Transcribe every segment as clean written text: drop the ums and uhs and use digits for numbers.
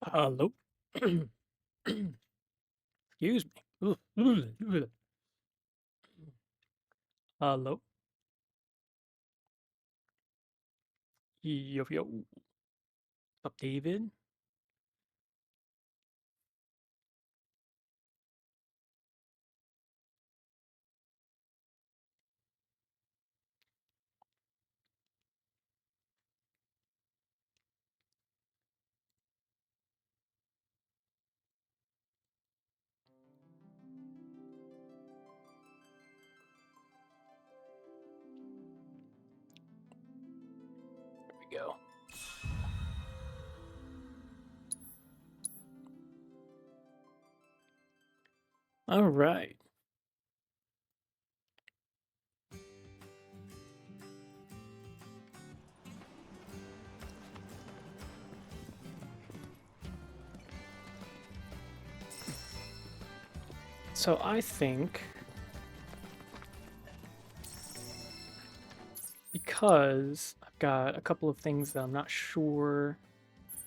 Hello. Excuse me. Hello. Yo, yo. Up, David? There we go. All right. So I think because I've got a couple of things that I'm not sure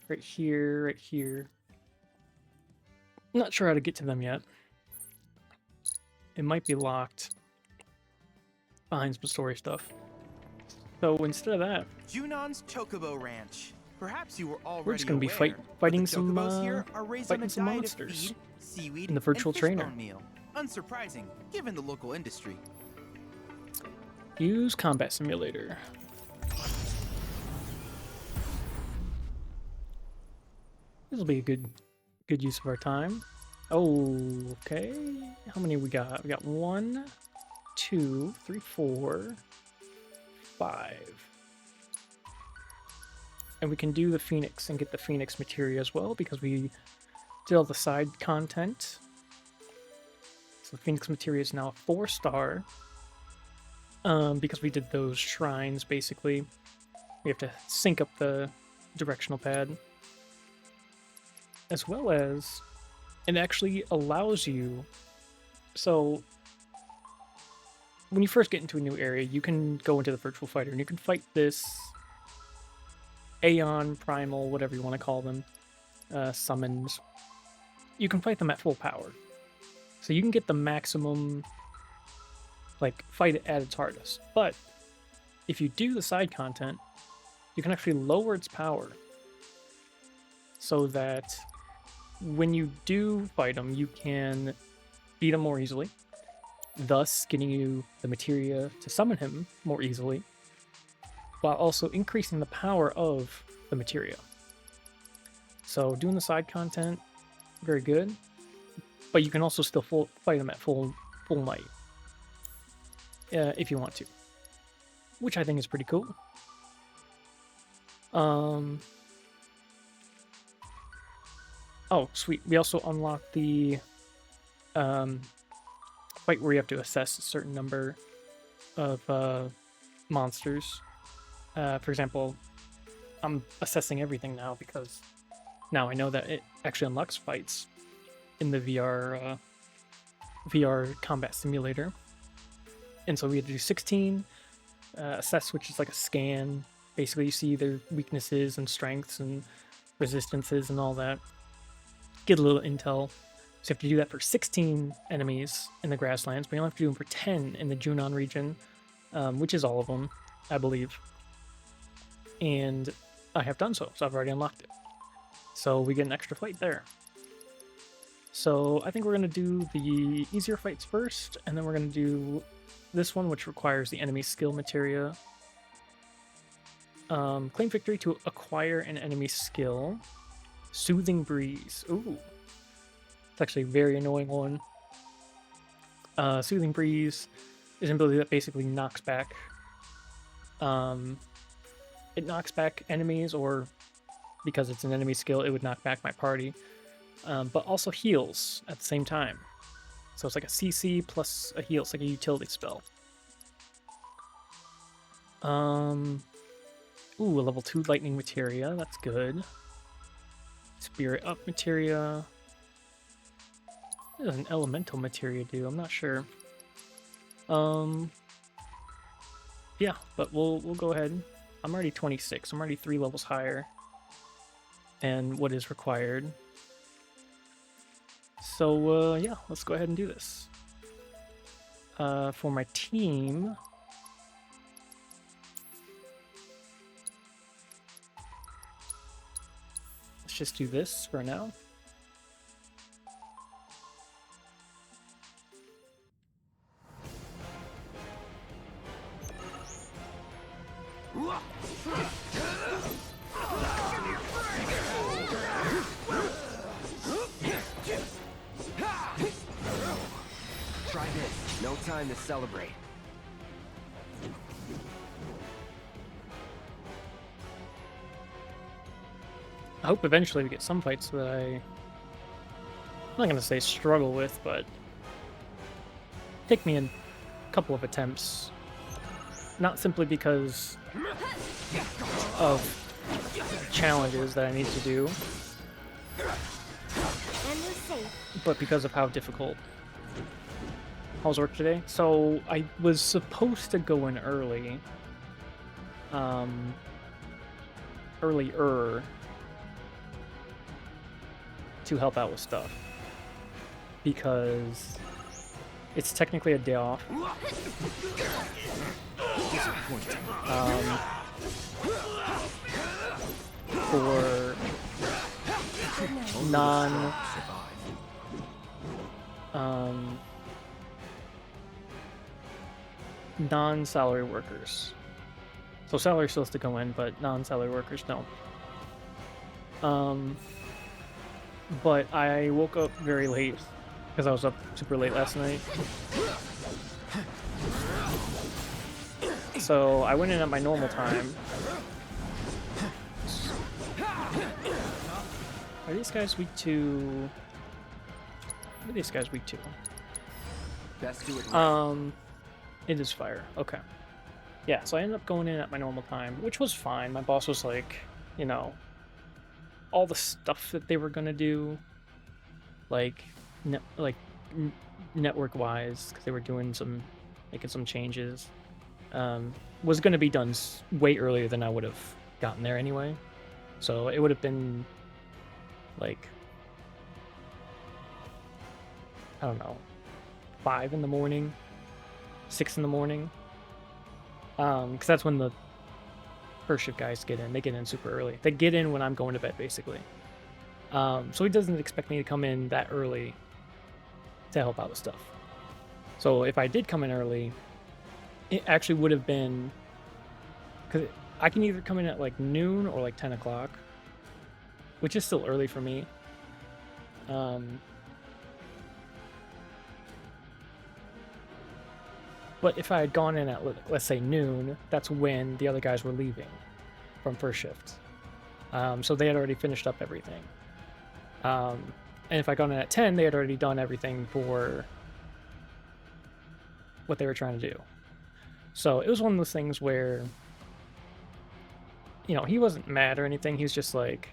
right here, right here. I'm not sure how to get to them yet. It might be locked behind some story stuff. So instead of that, Junon's Chocobo Ranch. Perhaps you were we're just already gonna be aware, but the fighting some chocobos here are raised on a diet of monsters feed, seaweed, in the and virtual trainer. fishbone meal. Unsurprising, given the local industry. Use Combat Simulator. This will be a good use of our time. Oh, okay. How many we got? We got 1, 2, 3, 4, 5. And we can do the Phoenix and get the Phoenix materia as well because we did all the side content. So the Phoenix materia is now a 4-star. Because we did those shrines, basically. We have to sync up the directional pad. As well as it actually allows you. So when you first get into a new area, you can go into the virtual fighter and you can fight this Aeon, Primal, whatever you want to call them, summons. You can fight them at full power. So you can get the maximum, like, fight it at its hardest. But if you do the side content, you can actually lower its power so that when you do fight them, you can beat them more easily, thus getting you the materia to summon him more easily, while also increasing the power of the materia. So doing the side content, very good, but you can also still fight him at full might if you want to, which I think is pretty cool. Oh, sweet. We also unlocked the fight where you have to assess a certain number of monsters. For example, I'm assessing everything now because now I know that it actually unlocks fights in the VR combat simulator. And so we had to do 16, assess, which is like a scan. Basically, you see their weaknesses and strengths and resistances and all that. Get a little intel. So you have to do that for 16 enemies in the grasslands, but you only have to do them for 10 in the Junon region, which is all of them, I believe. And I have done so I've already unlocked it. So we get an extra fight there. So I think we're going to do the easier fights first, and then we're going to do this one, which requires the enemy skill materia. Claim victory to acquire an enemy skill. Soothing Breeze. Ooh. It's actually a very annoying one. Soothing Breeze is an ability that basically knocks back... it knocks back enemies, or because it's an enemy skill, it would knock back my party. But also heals at the same time. So it's like a CC plus a heal. It's like a utility spell. Ooh, a level 2 lightning materia. That's good. Spirit up materia. What does an elemental materia do? I'm not sure. Yeah, but we'll go ahead. I'm already 26. I'm already 3 levels higher. and what is required. So yeah, let's go ahead and do this. For my team, let's just do this for now. Try this. No time to celebrate. I hope eventually we get some fights that I'm not gonna say struggle with, but take me in a couple of attempts. Not simply because of challenges that I need to do, but because of how difficult. How's work today? So I was supposed to go in early, earlier, to help out with stuff, because it's technically a day off. For non-salary workers. So salary still has to go in, but non-salary workers don't. But I woke up very late because I was up super late last night. So I went in at my normal time. Are these guys weak to... What are these guys weak to? Best do it right. It is fire. Okay. Yeah, so I ended up going in at my normal time, which was fine. My boss was like, you know, all the stuff that they were gonna do, like, network-wise, because they were doing making some changes, was gonna be done way earlier than I would have gotten there anyway. So it would have been, like, I don't know, 5 in the morning, 6 in the morning, because that's when the first shift guys get in. They get in super early. They get in when I'm going to bed, basically. So he doesn't expect me to come in that early to help out with stuff. So if I did come in early, it actually would have been, because I can either come in at like noon or like 10 o'clock, which is still early for me. But if I had gone in at, let's say, noon, that's when the other guys were leaving from first shift. So they had already finished up everything. And if I gone in at 10, they had already done everything for what they were trying to do. So it was one of those things where, you know, he wasn't mad or anything. He was just like,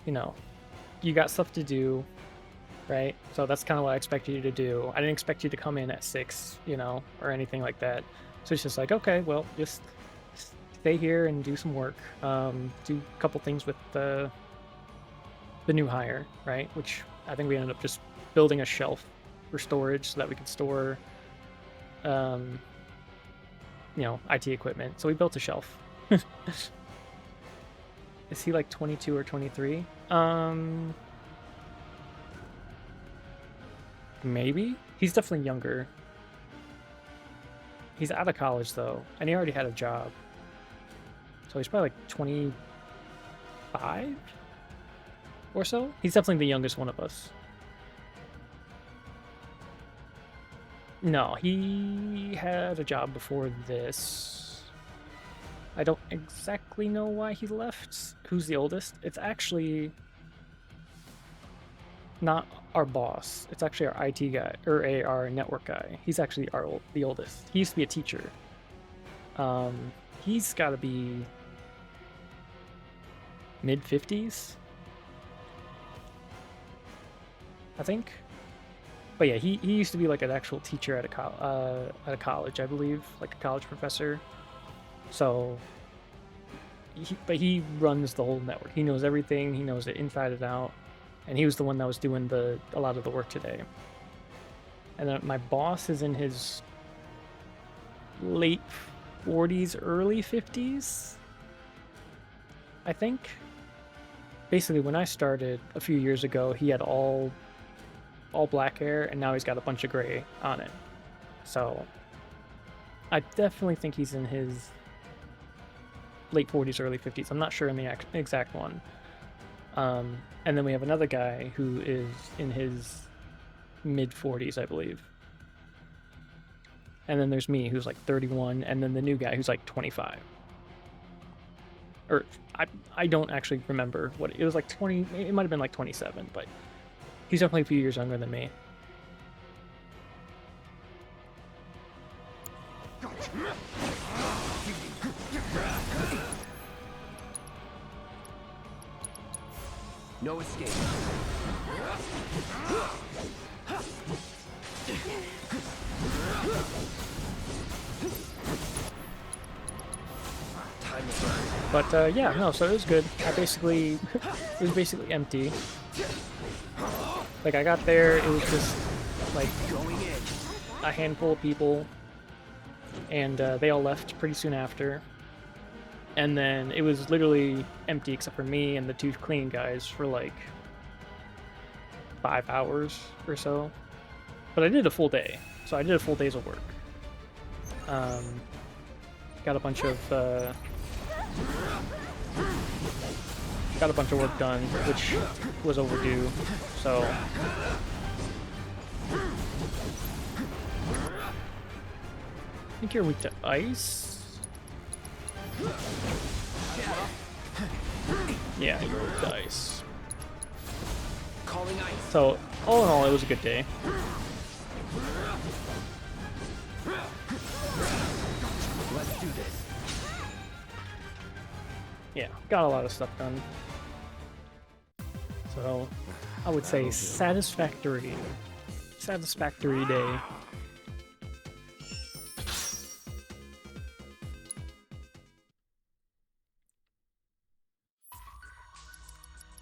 you know, you got stuff to do, right? So that's kind of what I expected you to do. I didn't expect you to come in at 6, you know, or anything like that. So it's just like, okay, well, just stay here and do some work. Do a couple things with the new hire, right? Which I think we ended up just building a shelf for storage so that we could store, you know, IT equipment. So we built a shelf. Is he like 22 or 23? Maybe? He's definitely younger. He's out of college, though, and he already had a job. So he's probably like 25 or so. He's definitely the youngest one of us. No, he had a job before this. I don't exactly know why he left. Who's the oldest? It's actually not our boss. It's actually our IT guy, or our network guy. He's actually the oldest. He used to be a teacher. He's got to be mid-50s, I think. But yeah, he used to be like an actual teacher at a college, I believe, like a college professor. So but he runs the whole network. He knows everything. He knows it inside and out. And he was the one that was doing a lot of the work today. And then my boss is in his late 40s, early 50s, I think. Basically, when I started a few years ago, he had all black hair, and now he's got a bunch of gray on it. So I definitely think he's in his late 40s, early 50s. I'm not sure in the exact one. And then we have another guy who is in his mid 40s, I believe. And then there's me, who's like 31, and then the new guy who's like 25. Or I don't actually remember what it was, like 20. It might have been like 27, but he's definitely a few years younger than me. No escape. Time to burn. But yeah, no, so it was good. It was basically empty. Like, I got there, it was just like Going in. a handful of people, and they all left pretty soon after. And then it was literally empty except for me and the two cleaning guys for like 5 hours or so. But I did a full day, so I did a full day's of work. Got a bunch of work done, which was overdue. So I think you're weak to ice. Yeah, you're weak to ice. Calling ice. So all in all, it was a good day. Let's do this. Yeah, got a lot of stuff done. So I would say satisfactory day.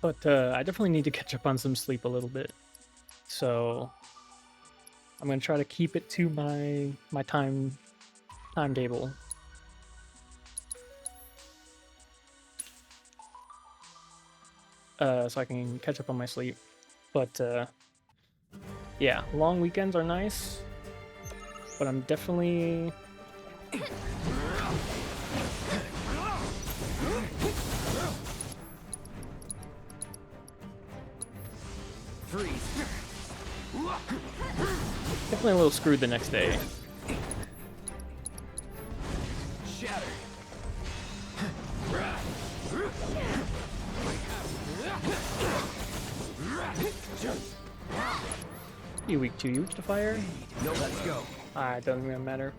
But I definitely need to catch up on some sleep a little bit. So I'm gonna try to keep it to my timetable. So I can catch up on my sleep. But yeah, long weekends are nice. But I'm definitely Freeze. definitely a little screwed the next day. Shatter. You weak to fire? No, let's go. It doesn't really matter.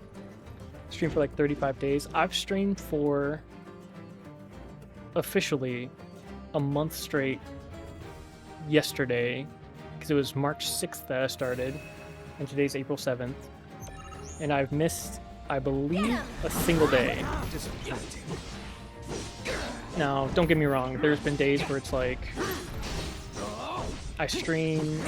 Streamed for like 35 days. I've streamed for officially a month straight yesterday, because it was March 6th that I started, and today's April 7th. And I've missed, I believe, a single day. Now, don't get me wrong, there's been days where it's like I stream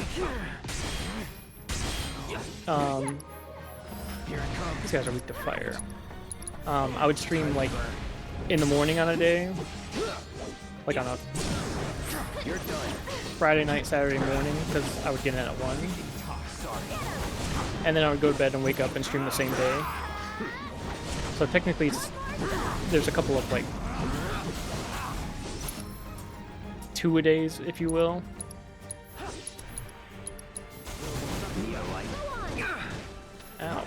these guys are weak to fire. I would stream like in the morning on a day, like on a Friday night, Saturday morning, because I would get in at 1, and then I would go to bed and wake up and stream the same day. So technically there's a couple of like 2-a-days, if you will. Ow.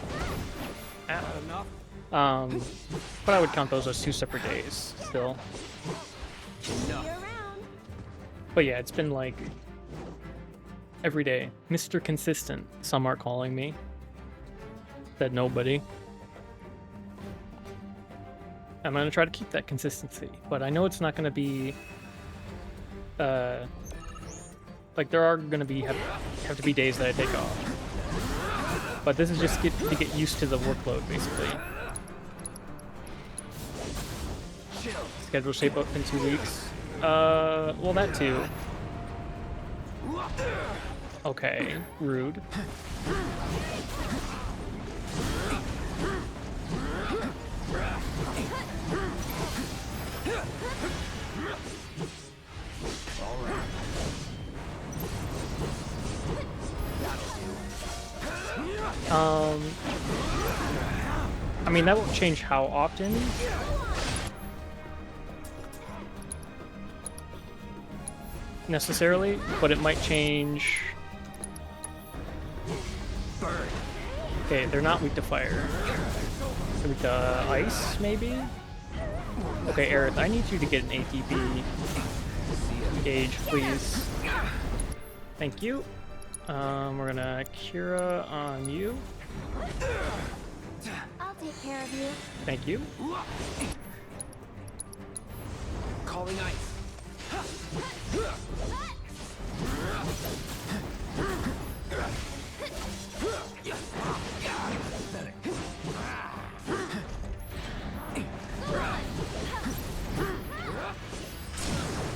Ow. But I would count those as 2 separate days still. But yeah, it's been like every day. Mr. Consistent, some are calling me. Said nobody. I'm gonna try to keep that consistency, but I know it's not gonna be like there are gonna be have to be days that I take off. But this is just to get used to the workload, basically. Chills. Schedule shape up in 2 weeks. Well, that too. Okay, rude. I mean, that won't change how often. Necessarily, but it might change. Okay, they're not weak to fire. They're weak to ice, maybe? Okay, Aerith, I need you to get an ATB gauge, please. Thank you. We're gonna Kira on you. I'll take care of you. Thank you. Calling ice.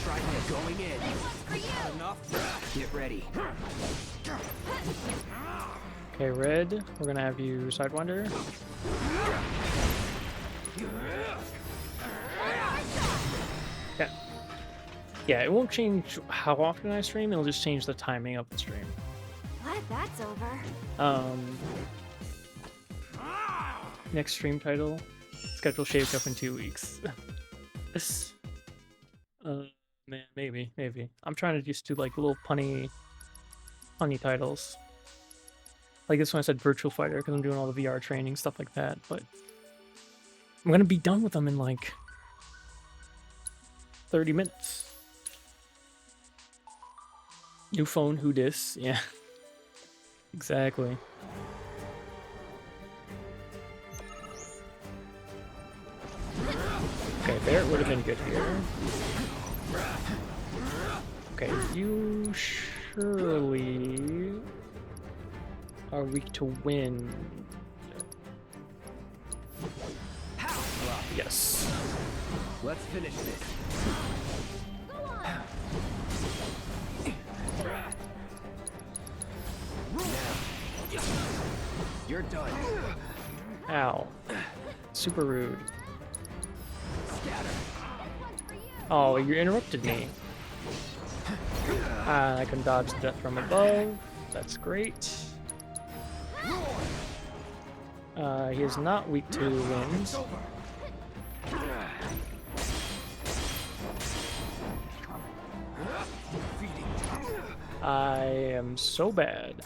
Try it. Going in. Enough. Get ready. Okay, Red, we're gonna have you Sidewinder. Yeah. Yeah, it won't change how often I stream, it'll just change the timing of the stream. Glad that's over. Next stream title, schedule shaped up in 2 weeks. Man, maybe. I'm trying to just do like little punny titles. Like this one I said Virtual Fighter because I'm doing all the VR training, stuff like that, but I'm gonna be done with them in like 30 minutes. New phone, who dis? Yeah. Exactly. Okay, Barret would have been good here. Okay, you surely are weak to wind. Yes. Let's finish this. Go on. You're done. Ow. Super rude. Scatter. Oh, you interrupted me. I can dodge death from above. That's great. He is not weak to wind. I am so bad.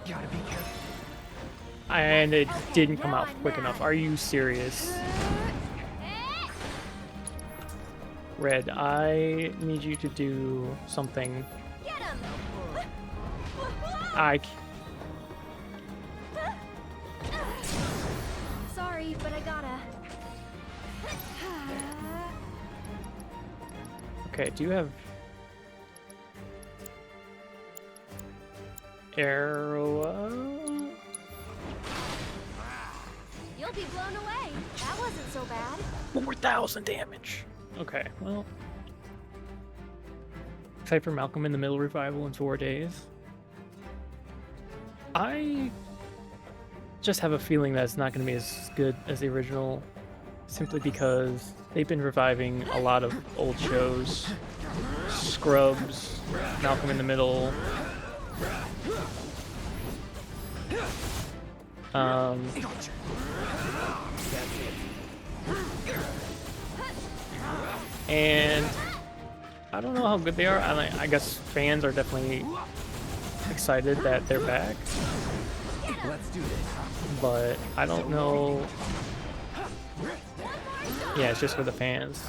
Gotta be careful. And it didn't come out quick enough. Are you serious? Red, I need you to do something. Get him. Sorry, but I gotta. Okay, do you have arrow? You'll be blown away. That wasn't so bad. 4,000 damage. Okay, well. Excited for Malcolm in the Middle revival in 4 days. I just have a feeling that it's not going to be as good as the original, simply because they've been reviving a lot of old shows. Scrubs, Malcolm in the Middle. And I don't know how good they are. I guess fans are definitely excited that they're back, Let's do this. but I don't know. Yeah, it's just for the fans.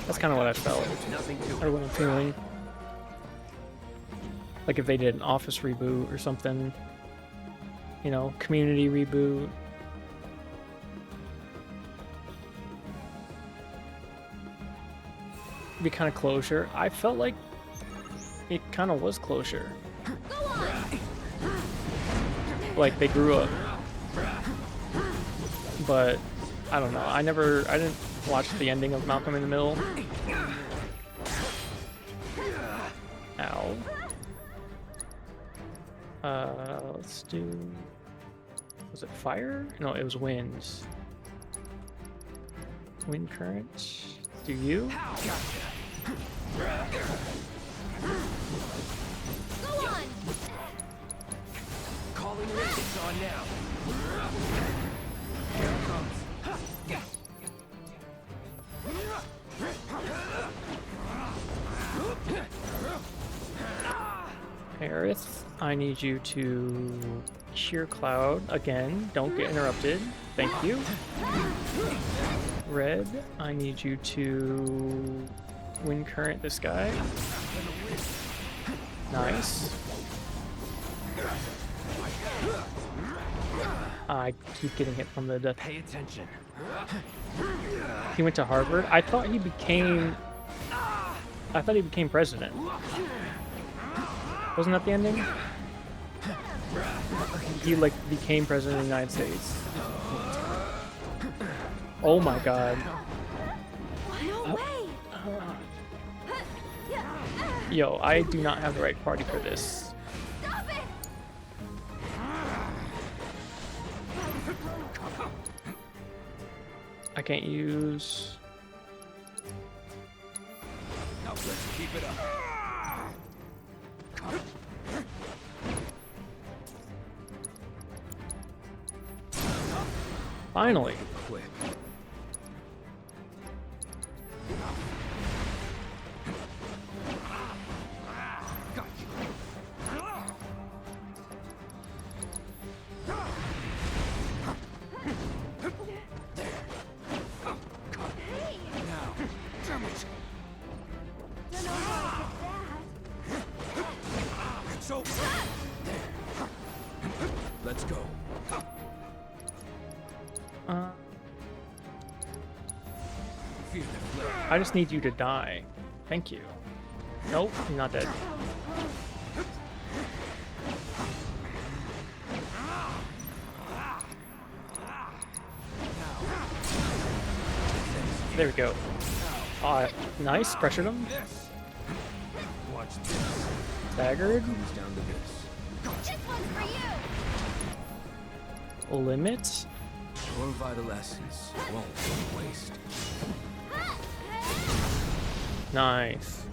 That's kind of what I felt, Nothing to or what I'm feeling. Like if they did an Office reboot or something, you know, Community reboot. Be kind of closure. I felt like it kind of was closure. Go on. Like they grew up but I don't know. I didn't watch the ending of Malcolm in the Middle. Ow. Let's do... Was it fire? No, it was winds. Wind current. Do you? Go on. Calling it. It's on now. Here it comes. Aerith, I need you to shear cloud again. Don't get interrupted. Thank you. Red, I need you to wind current this guy. Nice. I keep getting hit from the death. Pay attention. He went to Harvard. I thought he became president. Wasn't that the ending? He like became president of the United States. Oh my god. No way. Yo, I do not have the right party for this. Stop it. I can't use... Now let's keep it up. Finally. Quick. Don't know how I did that. It's over. Let's go. Feel the flare. I just need you to die. Thank you. Nope, you're not dead. There we go. Nice, pressured him. Watch this. Staggered. Comes down to this. This one's for you. Limit. One vital essence won't go to waste. Nice.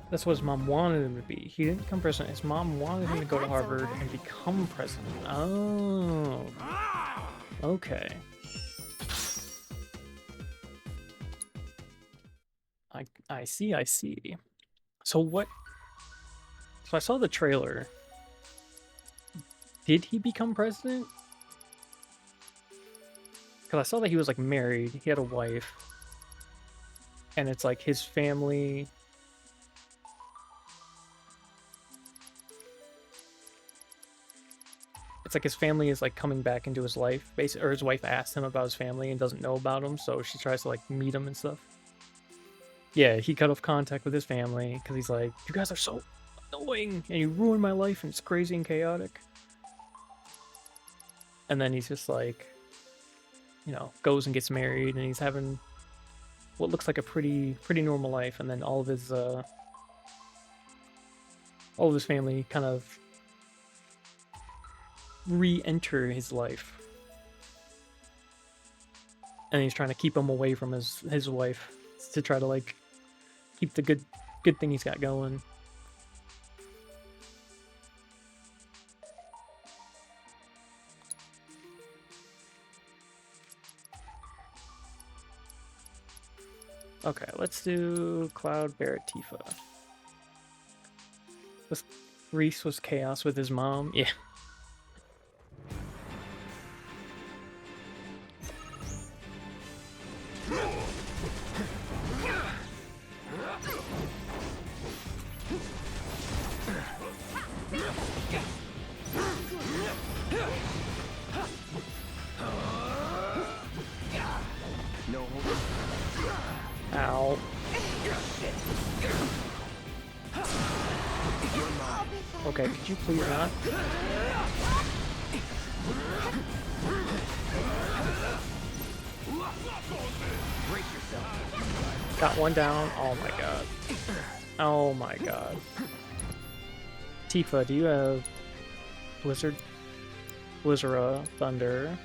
That's what his mom wanted him to be. He didn't become president. His mom wanted him to go to Harvard and become president. Oh. Okay. I see, I see. So what... So I saw the trailer. Did he become president? Because I saw that he was like married. He had a wife. And it's like his family... It's like his family is like coming back into his life, basically, or his wife asked him about his family and doesn't know about him, so she tries to like meet him and stuff. Yeah, he cut off contact with his family because he's like, you guys are so annoying and you ruined my life and it's crazy and chaotic. And then he's just like, you know, goes and gets married and he's having what looks like a pretty normal life, and then all of his family kind of re-enter his life, and he's trying to keep him away from his wife to try to like keep the good thing he's got going. Okay, let's do Cloud Barret Tifa. This Reese was chaos with his mom. Yeah. No. Ow. Okay, could you please not? Got one down. Oh my god. Oh my god. Tifa, do you have Blizzard? Blizzara, Thunder.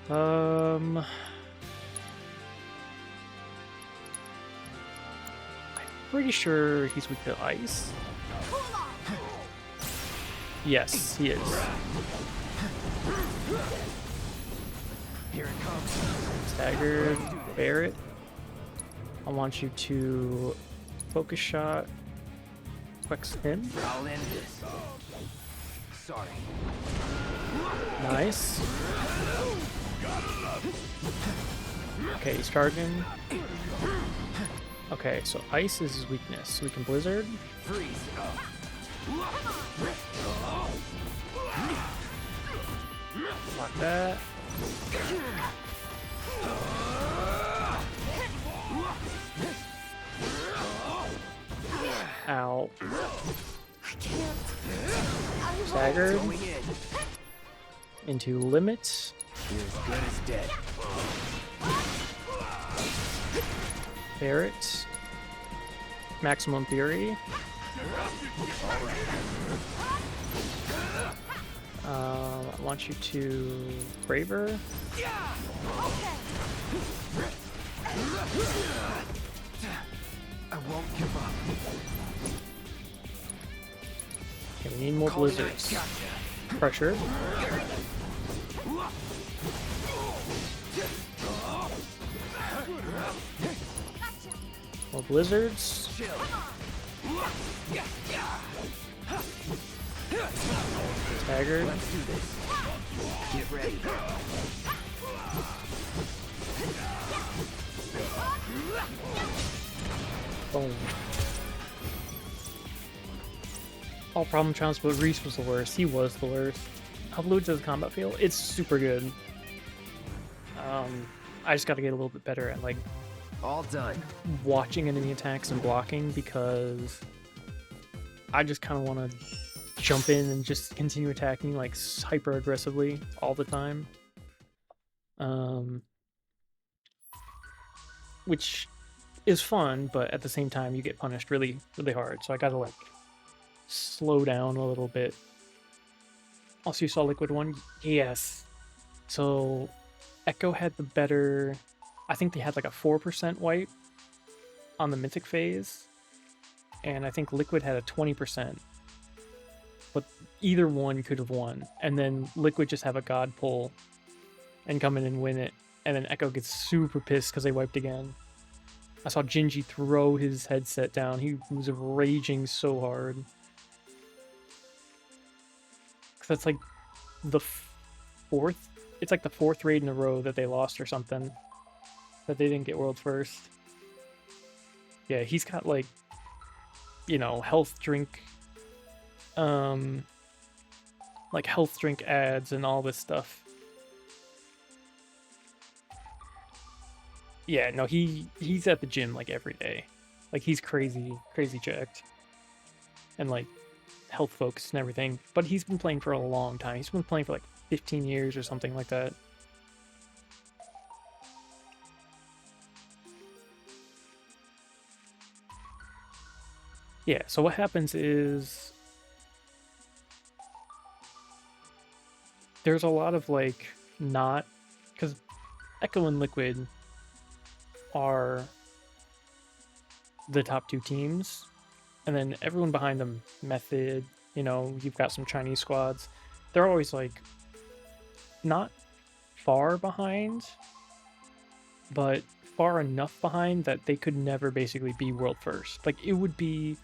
I'm pretty sure he's weak to ice. Yes, he is. Here it comes. Staggered, Barret. I want you to focus shot. Flex him. I'll end this. Sorry. Nice. Okay, he's charging. Okay, so ice is his weakness. So we can blizzard. Freeze. Block that. Ow. I can't. I Staggered Going in. into limit. You're as good as dead. Barret. Maximum Fury. I want you to Braver. I won't give up. Okay, we need more Calling blizzards. ice. Gotcha. Pressure. More blizzards. Chill. Staggered. Let's do this. Get ready. Boom. All problem challenge, but Reese was the worst. He was the worst. How fluid does the combat feel? It's super good. I just got to get a little bit better at like All done. watching enemy attacks and blocking because I just kind of want to jump in and just continue attacking like hyper aggressively all the time. Which is fun, but at the same time you get punished really, really hard. So I gotta like slow down a little bit. Also, you saw Liquid one? Yes. So Echo had the better, I think they had like a 4% wipe on the Mythic phase, and I think Liquid had a 20%. But either one could have won, and then Liquid just have a god pull and come in and win it, and then Echo gets super pissed because they wiped again. I saw Gingy throw his headset down. He was raging so hard. Cause that's like the fourth. It's like the fourth raid in a row that they lost or something. That they didn't get world first. Yeah, he's got like, you know, health drink. Like health drink ads and all this stuff. Yeah, no, he's at the gym like every day. Like he's crazy jacked. And like health focused and everything. But he's been playing for a long time. He's been playing for like 15 years or something like that. Yeah, so what happens is there's a lot of like not, because Echo and Liquid are the top two teams, and then everyone behind them, Method, you know, you've got some Chinese squads, they're always like not far behind, but far enough behind that they could never basically be world first. Like it would be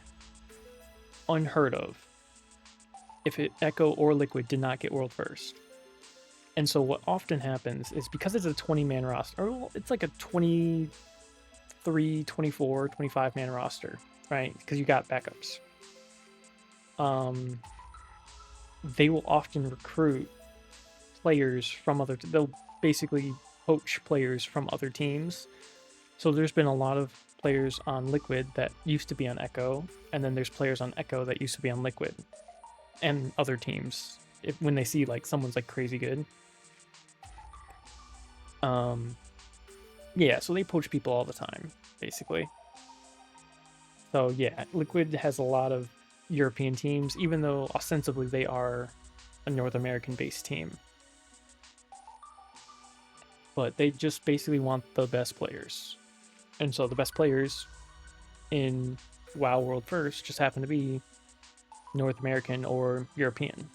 unheard of if Echo or Liquid did not get world first. And so what often happens is because it's a 20-man roster, or it's like a 23, 24, 25-man roster, right? Because you got backups. They will often recruit players from other... They'll basically poach players from other teams. So there's been a lot of players on Liquid that used to be on Echo, and then there's players on Echo that used to be on Liquid, and other teams, when they see like someone's like crazy good. Yeah, so they poach people all the time, basically. So yeah, Liquid has a lot of European teams, even though ostensibly they are a North American-based team. But they just basically want the best players. And so the best players in WoW World First just happen to be North American or European.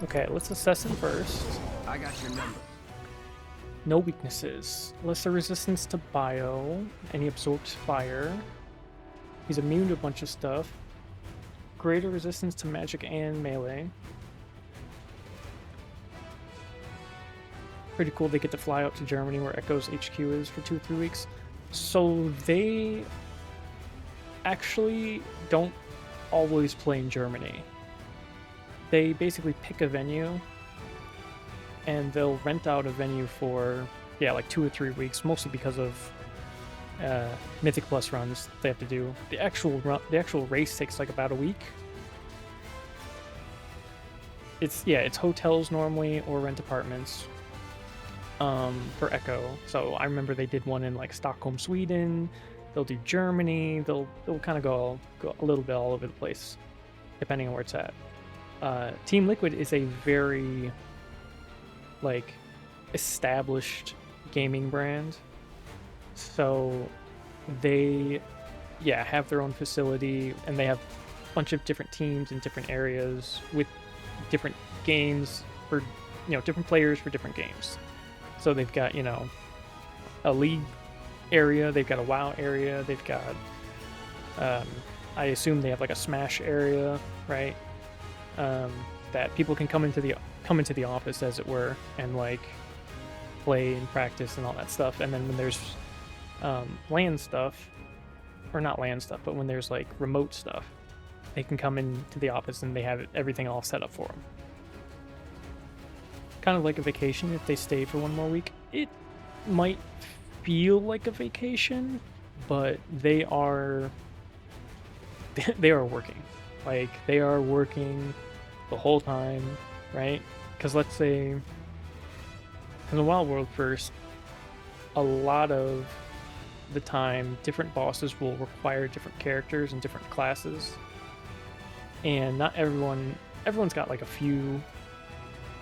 Okay, let's assess him first. I got your number. No weaknesses. Lesser resistance to bio, and he absorbs fire. He's immune to a bunch of stuff. Greater resistance to magic and melee. Pretty cool, they get to fly out to Germany where Echo's HQ is for 2 or 3 weeks. So they actually don't always play in Germany. They basically pick a venue and they'll rent out a venue for, yeah, like 2 or 3 weeks, mostly because of Mythic Plus runs they have to do. The actual race takes like about a week. It's hotels normally or rent apartments for Echo. So I remember they did one in like Stockholm, Sweden. They'll do Germany. They'll kind of go a little bit all over the place, depending on where it's at. Team Liquid is a very like established gaming brand, so they have their own facility and they have a bunch of different teams in different areas with different games for different players for different games. So they've got a league area, they've got a WoW area, they've got I assume they have like a Smash area, right? That people can come into the office, as it were, and like play and practice and all that stuff. And then when there's LAN stuff, or not LAN stuff, but when there's like remote stuff, they can come into the office and they have everything all set up for them. Kind of like a vacation if they stay for 1 more week. It might feel like a vacation, but they are working. Like, they are working the whole time, right? Because let's say in the WoW World First, a lot of the time different bosses will require different characters and different classes, and not everyone's got like a few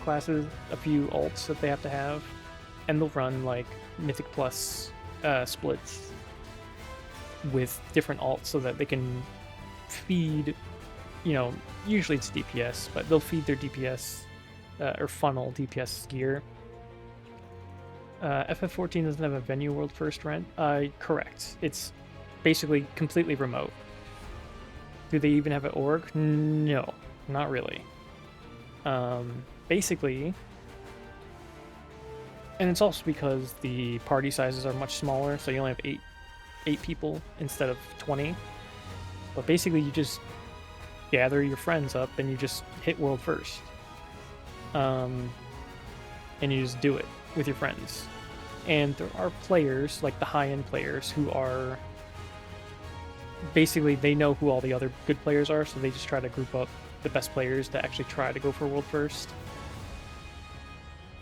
classes, a few alts that they have to have, and they'll run like Mythic Plus splits with different alts so that they can feed, usually it's DPS, but they'll feed their DPS or funnel DPS gear. FF14 doesn't have a venue World First rent. Correct. It's basically completely remote. Do they even have an org? No, not really. Basically, and it's also because the party sizes are much smaller, so you only have eight people instead of 20. But basically, you just gather your friends up and you just hit World First. And you just do it with your friends. And there are players, like the high-end players, who are basically, they know who all the other good players are, so they just try to group up the best players to actually try to go for World First.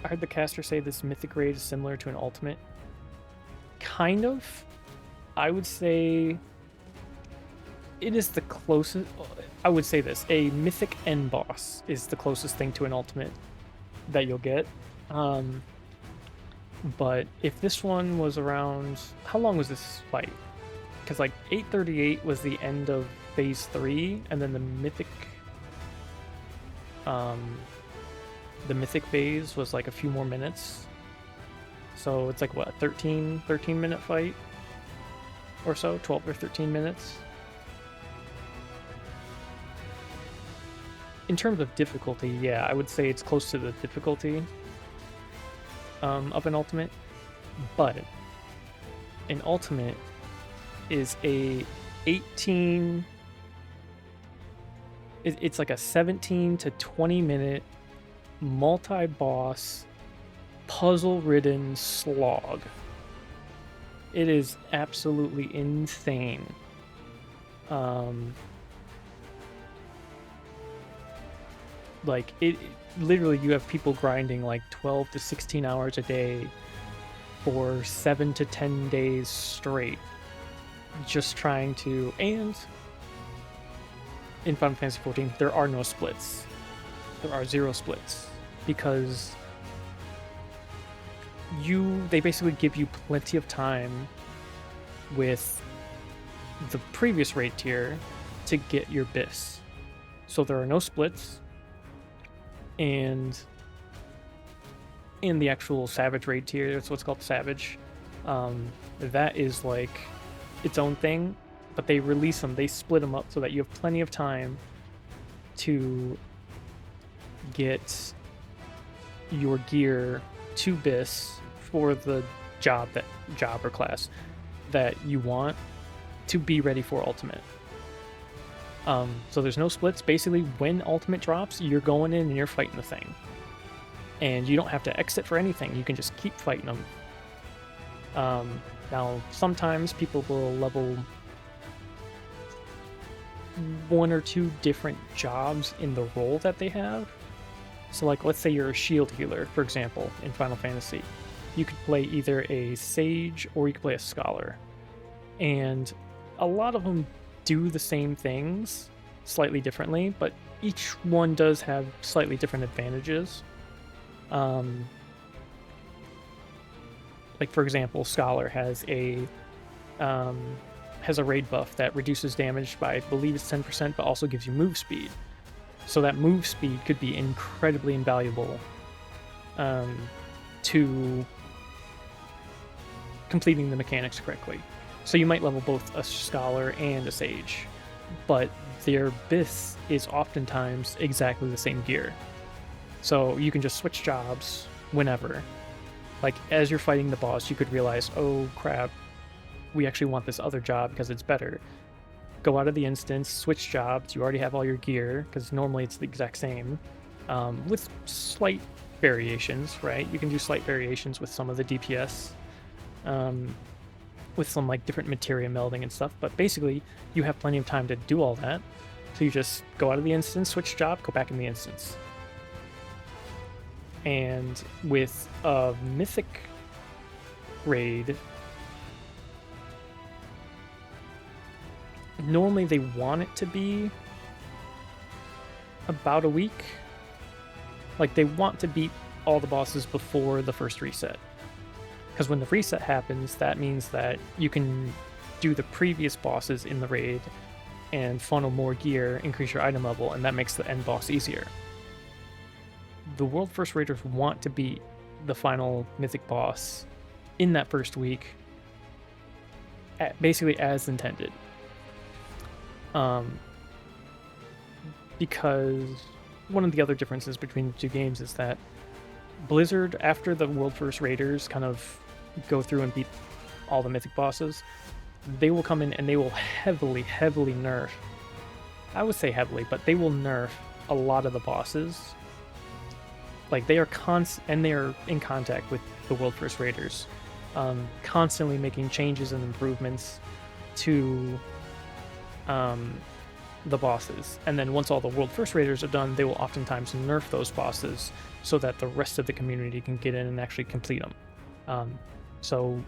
I heard the caster say this Mythic raid is similar to an Ultimate. Kind of. I would say it is the closest. I would say this: a Mythic end boss is the closest thing to an Ultimate that you'll get. But if this one was around, how long was this fight? Because like 838 was the end of phase 3, and then the mythic phase was like a few more minutes. So it's like what, 13 minute fight or so, 12 or 13 minutes. In terms of difficulty, yeah, I would say it's close to the difficulty of an Ultimate, but an Ultimate is a 18, it's like a 17 to 20 minute multi-boss, puzzle-ridden slog. It is absolutely insane. Like literally you have people grinding like 12 to 16 hours a day for 7 to 10 days straight, just trying to. And in Final Fantasy XIV, there are no splits. There are 0 splits because they basically give you plenty of time with the previous raid tier to get your bis. So there are no splits, and in the actual Savage raid tier, that's what's called Savage, that is like its own thing, but they release them, they split them up so that you have plenty of time to get your gear to bis for the job or class that you want to be ready for ultimate. So there's no splits. Basically, when ultimate drops, you're going in and you're fighting the thing, and you don't have to exit for anything. You can just keep fighting them. Now sometimes people will level 1 or 2 different jobs in the role that they have. So like, let's say you're a shield healer, for example, in Final Fantasy. You could play either a sage or you could play a scholar. And a lot of them do the same things slightly differently, but each one does have slightly different advantages. Like for example, Scholar has a raid buff that reduces damage by, I believe it's 10%, but also gives you move speed. So that move speed could be incredibly invaluable to completing the mechanics correctly. So you might level both a Scholar and a Sage, but their bis is oftentimes exactly the same gear. So you can just switch jobs whenever. Like, as you're fighting the boss, you could realize, oh crap, we actually want this other job because it's better. Go out of the instance, switch jobs, you already have all your gear, because normally it's the exact same, with slight variations, right? You can do slight variations with some of the DPS, with some like different materia melding and stuff, but basically you have plenty of time to do all that. So you just go out of the instance, switch job, go back in the instance. And with a mythic raid, normally they want it to be about a week. Like, they want to beat all the bosses before the first reset. Because when the reset happens, that means that you can do the previous bosses in the raid and funnel more gear, increase your item level, and that makes the end boss easier. The World First Raiders want to beat the final mythic boss in that first week, basically as intended. Because one of the other differences between the two games is that Blizzard, after the World First Raiders kind of go through and beat all the mythic bosses, they will come in and they will heavily nerf. I would say heavily, but they will nerf a lot of the bosses. Like, they are and they are in contact with the World First Raiders, constantly making changes and improvements to the bosses. And then once all the World First Raiders are done, they will oftentimes nerf those bosses so that the rest of the community can get in and actually complete them. So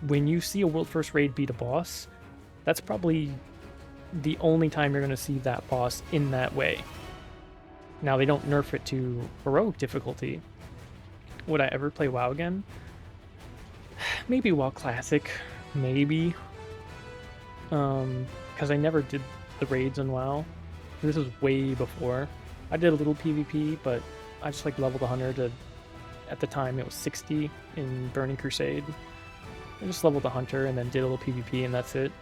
when you see a World First Raid beat a boss, that's probably the only time you're going to see that boss in that way. Now, they don't nerf it to heroic difficulty. Would I ever play WoW again? Maybe WoW Classic, maybe. Because I never did the raids on WoW. This was way before. I did a little PvP, but I just like leveled 100 to, at the time it was 60 in Burning Crusade. I just leveled the Hunter and then did a little PvP, and that's it.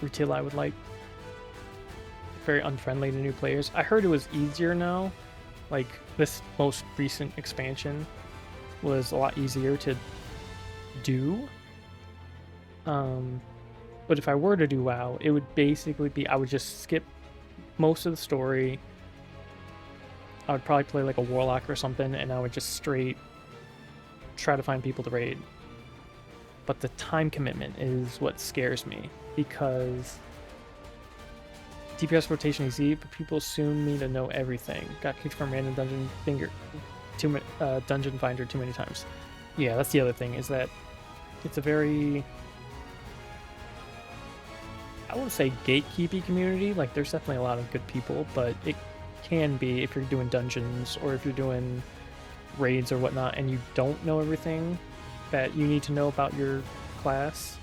Retail I would like. Very unfriendly to new players. I heard it was easier now. Like, this most recent expansion was a lot easier to do. But if I were to do WoW, it would basically be, I would just skip most of the story, I would probably play like a warlock or something, and I would just straight try to find people to raid. But the time commitment is what scares me, because DPS rotation is easy, but people assume me to know everything. Got kicked from random dungeon finder too many times. Yeah, that's the other thing, is that it's a very, I wouldn't say gatekeepy community. Like, there's definitely a lot of good people, but it can be, if you're doing dungeons or if you're doing raids or whatnot and you don't know everything that you need to know about your class,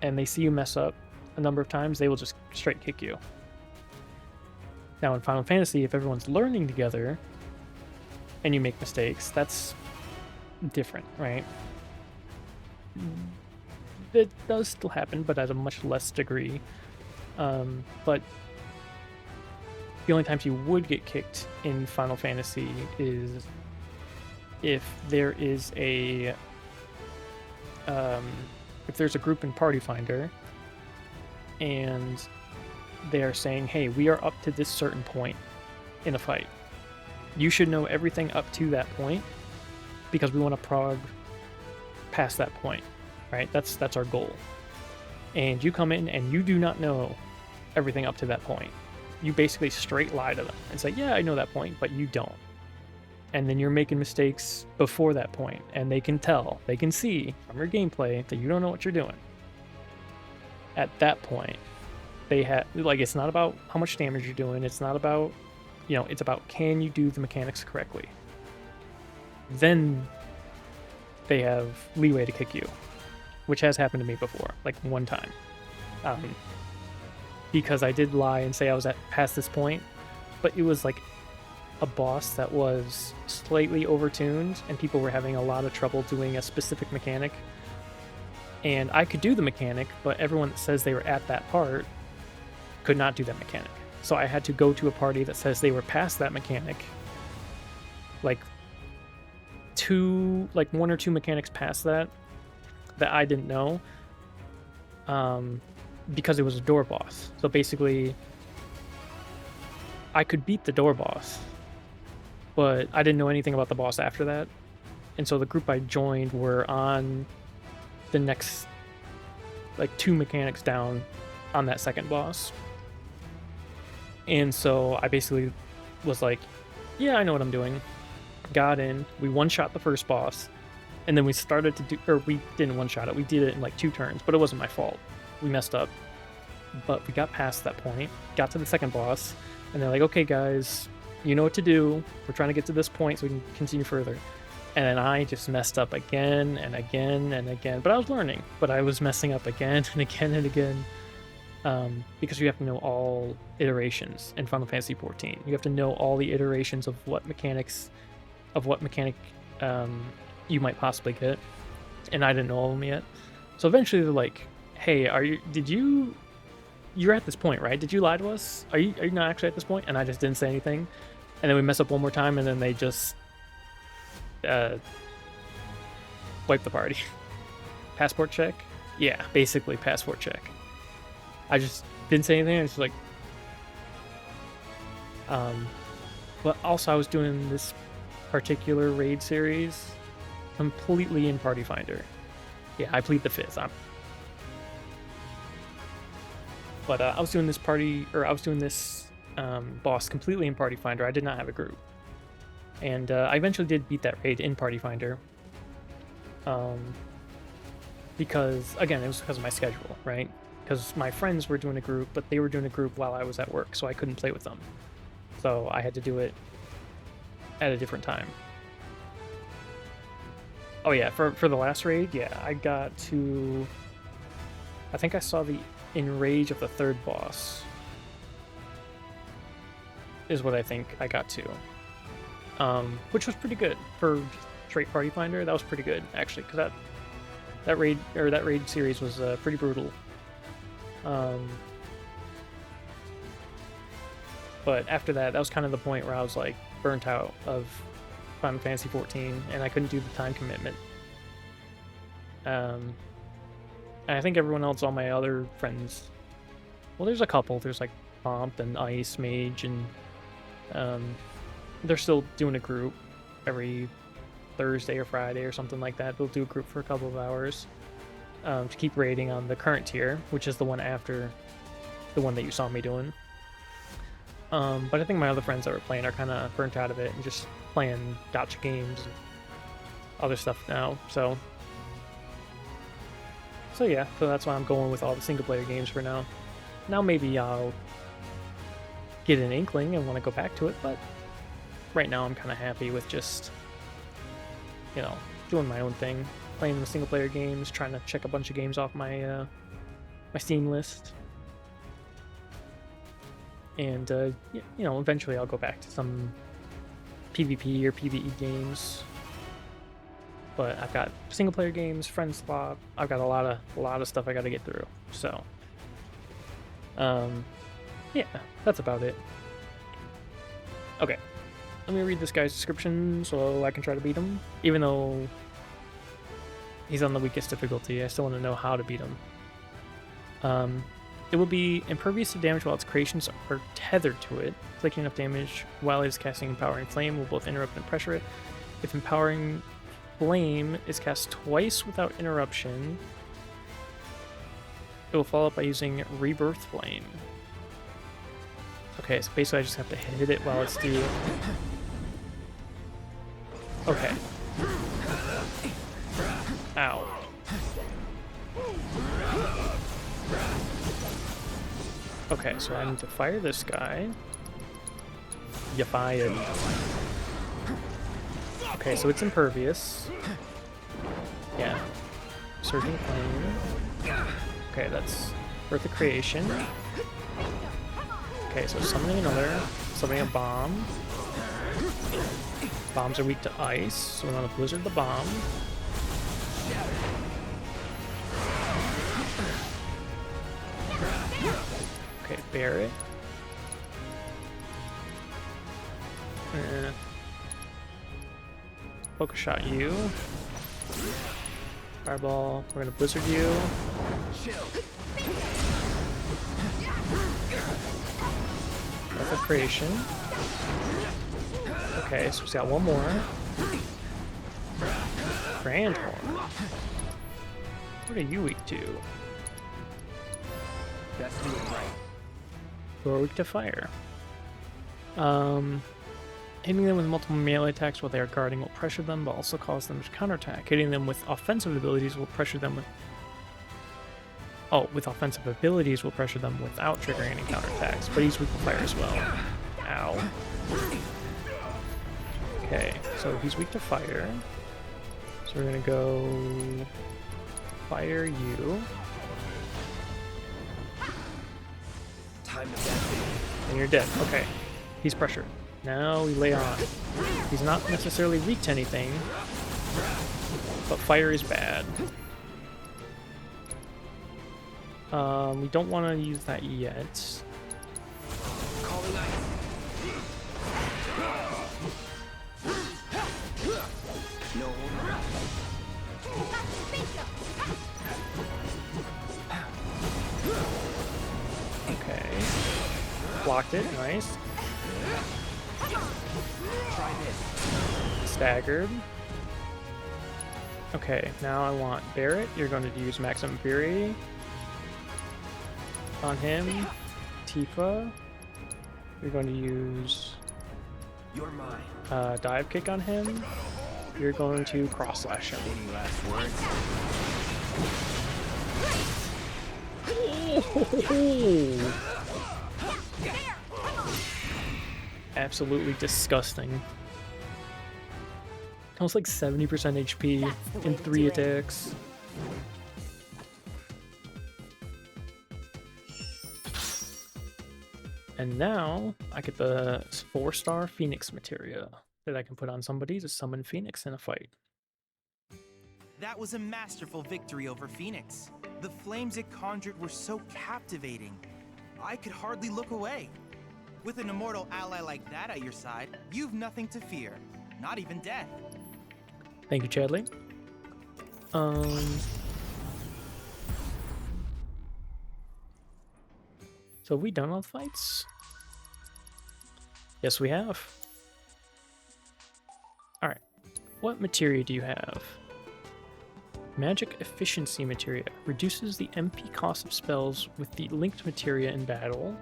and they see you mess up a number of times, they will just straight kick you. Now in Final Fantasy, if everyone's learning together and you make mistakes, that's different, right? It does still happen, but at a much less degree. But the only times you would get kicked in Final Fantasy is if there is a if there's a group in Party Finder and they are saying, hey, we are up to this certain point in a fight. You should know everything up to that point because we want to prog past that point, right? That's our goal. And you come in and you do not know everything up to that point. You basically straight lie to them and say, yeah, I know that point, but you don't. And then you're making mistakes before that point, and they can tell, they can see from your gameplay that you don't know what you're doing. At that point, they have, like, it's not about how much damage you're doing, it's not about, you know, it's about, can you do the mechanics correctly? Then they have leeway to kick you, which has happened to me before, like one time. Because I did lie and say I was at past this point, but it was like a boss that was slightly overtuned and people were having a lot of trouble doing a specific mechanic. And I could do the mechanic, but everyone that says they were at that part could not do that mechanic. So I had to go to a party that says they were past that mechanic, like one or two mechanics past that I didn't know, because it was a door boss. So basically, I could beat the door boss, but I didn't know anything about the boss after that. And so the group I joined were on the next, like, two mechanics down on that second boss. And so I basically was like, yeah, I know what I'm doing. Got in, we one-shot the first boss, and then we started to do, or we didn't one-shot it, we did it in like 2 turns, but it wasn't my fault. We messed up. But we got past that point, got to the second boss, and they're like, okay guys, you know what to do. We're trying to get to this point so we can continue further. And then I just messed up again and again and again. But I was learning, but I was messing up again and again and again. Because you have to know all iterations in Final Fantasy XIV. You have to know all the iterations of what mechanic you might possibly get. And I didn't know all of them yet. So eventually they're like, hey, you're at this point, right? Did you lie to us? Are you not actually at this point? And I just didn't say anything. And then we mess up one more time, and then they just wipe the party. Passport check? Yeah, basically passport check. I just didn't say anything. I was like, but also I was doing this particular raid series completely in Party Finder. Yeah, I plead the fifth. But I was doing this boss completely in Party Finder. I did not have a group. And I eventually did beat that raid in Party Finder. Because, again, it was because of my schedule, right? Because my friends were doing a group, but they were doing a group while I was at work, so I couldn't play with them. So I had to do it at a different time. Oh yeah, for the last raid, yeah, I got to... I think I saw the Enrage of the third boss. Is what I think I got to. Which was pretty good for straight Party Finder. That was pretty good, actually, because that raid series was pretty brutal. But after that was kind of the point where I was like burnt out of Final Fantasy XIV, and I couldn't do the time commitment. And I think everyone else, all my other friends, well, there's a couple. There's like Pomp and Ice Mage, and they're still doing a group every Thursday or Friday or something like that. They'll do a group for a couple of hours to keep raiding on the current tier, which is the one after the one that you saw me doing. But I think my other friends that were playing are kind of burnt out of it and just playing gacha games and other stuff now. So yeah, so that's why I'm going with all the single player games for now. Now maybe I'll get an inkling and want to go back to it, but right now I'm kind of happy with just, you know, doing my own thing, playing the single player games, trying to check a bunch of games off my my Steam list. And you know, eventually I'll go back to some PvP or PvE games. But I've got single player games, friend swap. I've got a lot of stuff I got to get through. So, yeah, that's about it. Okay, let me read this guy's description so I can try to beat him. Even though he's on the weakest difficulty, I still want to know how to beat him. It will be impervious to damage while its creations are tethered to it. Inflicting enough damage while it is casting Empowering Flame will both interrupt and pressure it. If Empowering Flame is cast twice without interruption, it will follow up by using Rebirth Flame. Okay, so basically I just have to hit it while it's doing. Okay. Ow. Okay, so I need to fire this guy. You fired. Okay, so it's impervious. Yeah. Surging Flame. Okay, that's Birth of Creation. Okay, so summoning a bomb. Bombs are weak to ice, so we want to blizzard the bomb. Okay, Barret. Focus shot you. Fireball. We're gonna blizzard you. Breath of Creation. Okay, so we've got one more. Grand Horn. What are you weak to? Let's do it right. Who are weak to fire? Hitting them with multiple melee attacks while they are guarding will pressure them, but also cause them to counterattack. Hitting them with offensive abilities will pressure them with... Oh, with offensive abilities will pressure them without triggering any counterattacks, but he's weak to fire as well. Ow. Okay, so he's weak to fire. So we're gonna go... Fire you. Time to death. And you're dead. Okay. He's pressured. Now we lay on. He's not necessarily weak to anything, but fire is bad. We don't want to use that yet. Calling ice. No. Okay. Blocked it. Nice. Try this. Staggered. Okay, now I want Barret. You're going to use Maximum Fury on him. Tifa. You're going to use You're mine. Dive Kick on him. You're going to Cross Slash him. Any last words? Absolutely disgusting. Almost like 70% HP in 3 attacks. And now I get the 4-star Phoenix materia that I can put on somebody to summon Phoenix in a fight. That was a masterful victory over Phoenix. The flames it conjured were so captivating. I could hardly look away. With an immortal ally like that at your side, you've nothing to fear. Not even death. Thank you, Chadley. So have we done all the fights? Yes, we have. Alright. What materia do you have? Magic Efficiency Materia. Reduces the MP cost of spells with the linked materia in battle.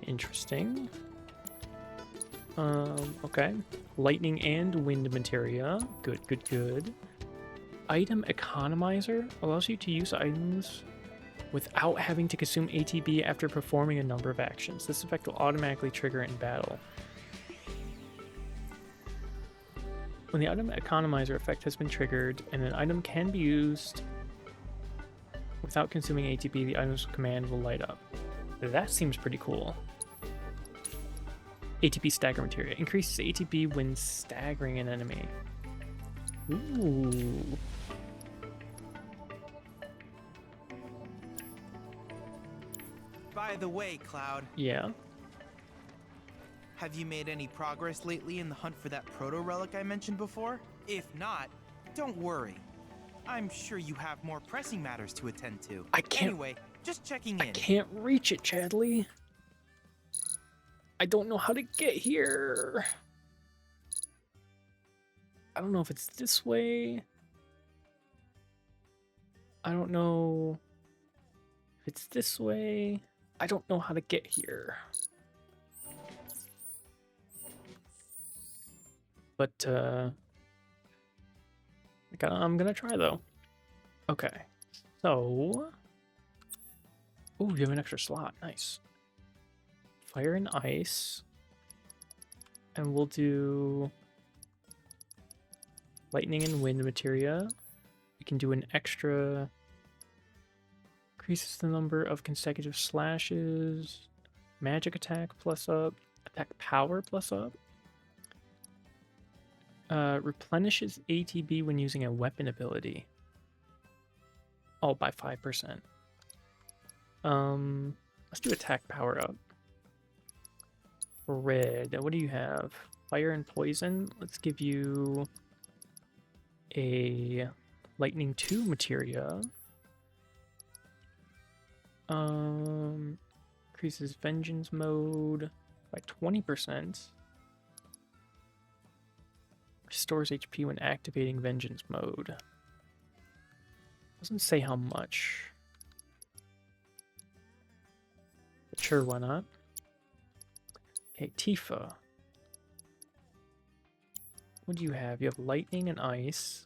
Interesting. Okay. Lightning and Wind Materia. Good, good, good. Item Economizer. Allows you to use items without having to consume ATB after performing a number of actions. This effect will automatically trigger in battle. When the item economizer effect has been triggered and an item can be used without consuming ATB, the item's command will light up. That seems pretty cool. ATB stagger materia. Increases ATB when staggering an enemy. Ooh. By the way, Cloud, Yeah. have you made any progress lately in the hunt for that proto-relic I mentioned before? If not, don't worry. I'm sure you have more pressing matters to attend to. I can't- Anyway, just checking I in. can't reach it, Chadley. I don't know how to get here. I don't know if it's this way. I don't know if it's this way. I don't know how to get here. But, I'm gonna try, though. Okay. So... Ooh, you have an extra slot. Nice. Fire and ice. And we'll do... lightning and wind materia. We can do an extra... Increases the number of consecutive slashes. Magic attack plus up. Attack power plus up. Replenishes ATB when using a weapon ability. Oh, by 5%. Let's do attack power up. Red, what do you have? Fire and poison. Let's give you a lightning 2 materia. Increases vengeance mode by 20%. Restores HP when activating vengeance mode. Doesn't say how much. But sure, why not? Okay, Tifa. What do you have? You have lightning and ice.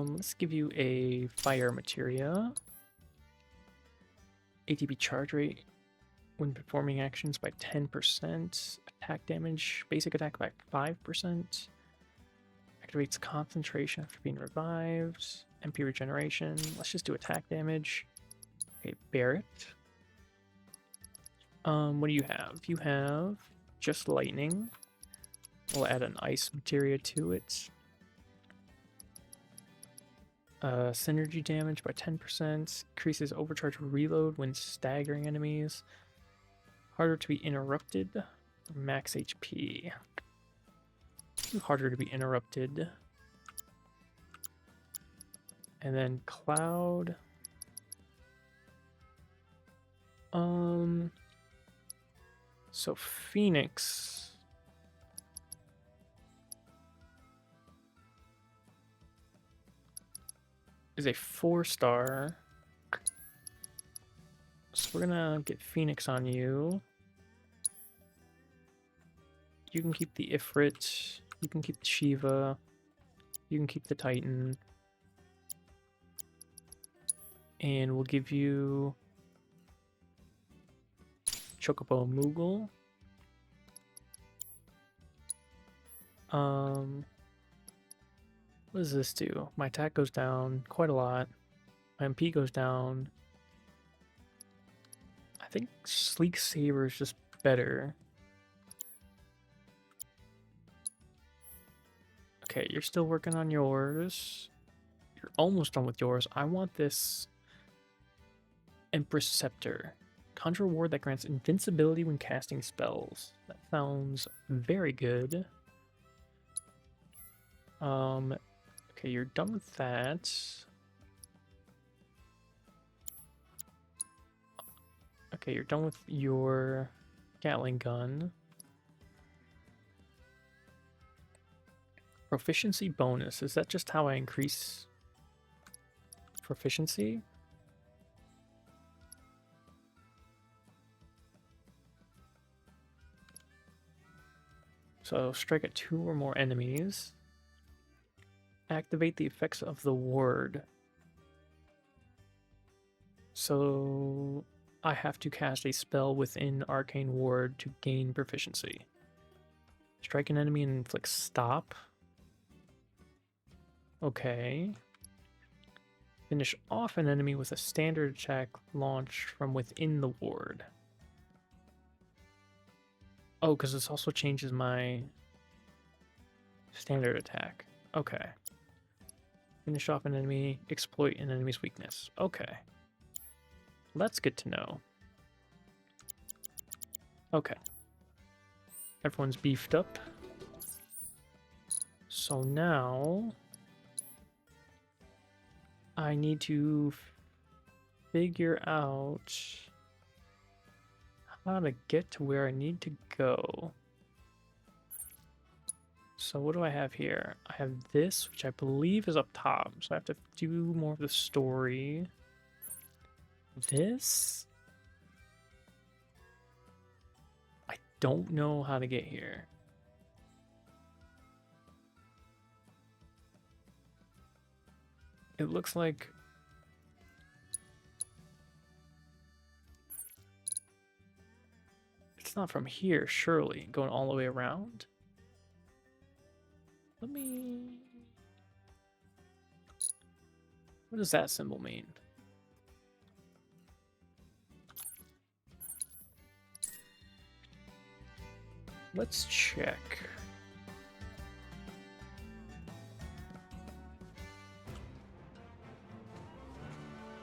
Let's give you a fire materia. ATB charge rate when performing actions by 10%. Attack damage, basic attack by 5%. Activates concentration after being revived. MP regeneration. Let's just do attack damage. Okay, Barret. What do you have? You have just lightning. We'll add an ice materia to it. Synergy damage by 10%. Increases overcharge reload when staggering enemies. Harder to be interrupted. Max HP. Harder to be interrupted. And then Cloud. So Phoenix. Is a 4-star. So we're gonna get Phoenix on you. You can keep the Ifrit. You can keep the Shiva. You can keep the Titan. And we'll give you Chocobo Moogle. What does this do? My attack goes down quite a lot. My MP goes down. I think Sleek Saber is just better. Okay, you're still working on yours. You're almost done with yours. I want this Empress Scepter. Conjure a ward that grants invincibility when casting spells. That sounds very good. Okay, you're done with that. Okay, you're done with your Gatling gun. Proficiency bonus. Is that just how I increase proficiency? So strike at 2 or more enemies. Activate the effects of the ward. So I have to cast a spell within Arcane Ward to gain proficiency. Strike an enemy and inflict stop. Okay. Finish off an enemy with a standard attack launched from within the ward. Oh, because this also changes my standard attack. Okay. Finish off an enemy, exploit an enemy's weakness. Okay. That's good to know. Okay. Everyone's beefed up. So now I need to figure out how to get to where I need to go. So what do I have here? I have this, which I believe is up top. So I have to do more of the story. This? I don't know how to get here. It looks like it's not from here, surely. Going all the way around? Let me... What does that symbol mean? Let's check.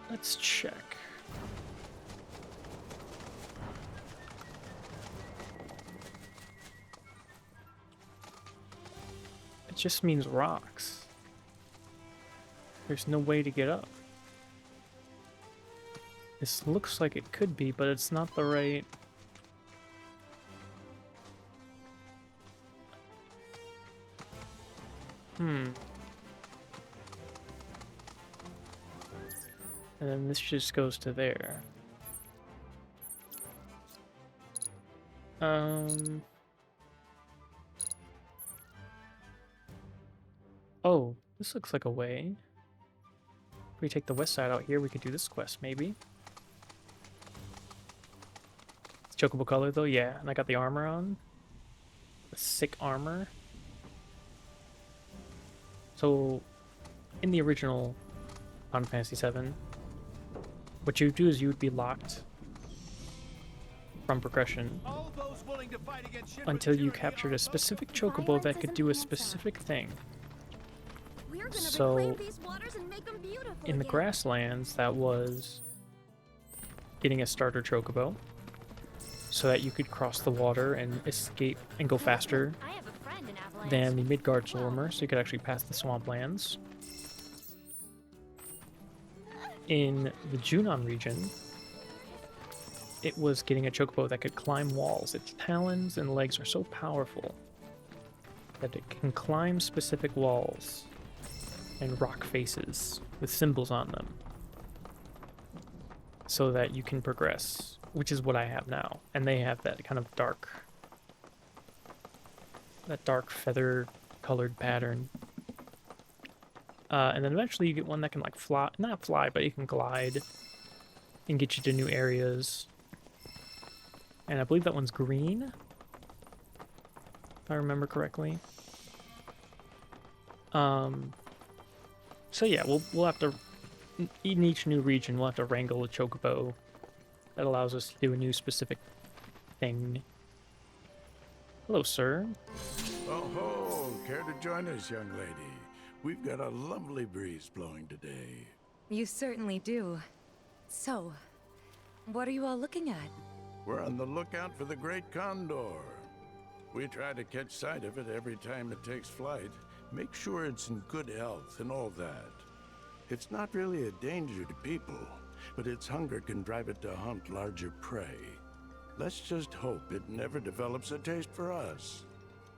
Let's check. It just means rocks. There's no way to get up. This looks like it could be, but it's not the right... And then this just goes to there. Oh, this looks like a way. If we take the west side out here, we could do this quest, maybe. It's chocobo color, though, yeah. And I got the armor on. The sick armor. So, in the original Final Fantasy VII, what you would do is you would be locked from progression until you captured a specific chocobo that could do a specific thing. So, in the grasslands, that was getting a starter chocobo so that you could cross the water and escape and go faster than the Midgard Zormer, so you could actually pass the swamplands. In the Junon region, it was getting a chocobo that could climb walls. Its talons and legs are so powerful that it can climb specific walls and rock faces with symbols on them so that you can progress, which is what I have now. And they have that kind of dark feather colored pattern. And then eventually you get one that can like fly, not fly, but you can glide and get you to new areas. And I believe that one's green, if I remember correctly. So yeah, we'll have to, in each new region, we'll have to wrangle a chocobo that allows us to do a new specific thing. Hello, sir. Oh ho! Care to join us, young lady? We've got a lovely breeze blowing today. You certainly do. So, what are you all looking at? We're on the lookout for the Great Condor. We try to catch sight of it every time it takes flight. Make sure it's in good health and all that. It's not really a danger to people, but its hunger can drive it to hunt larger prey. Let's just hope it never develops a taste for us.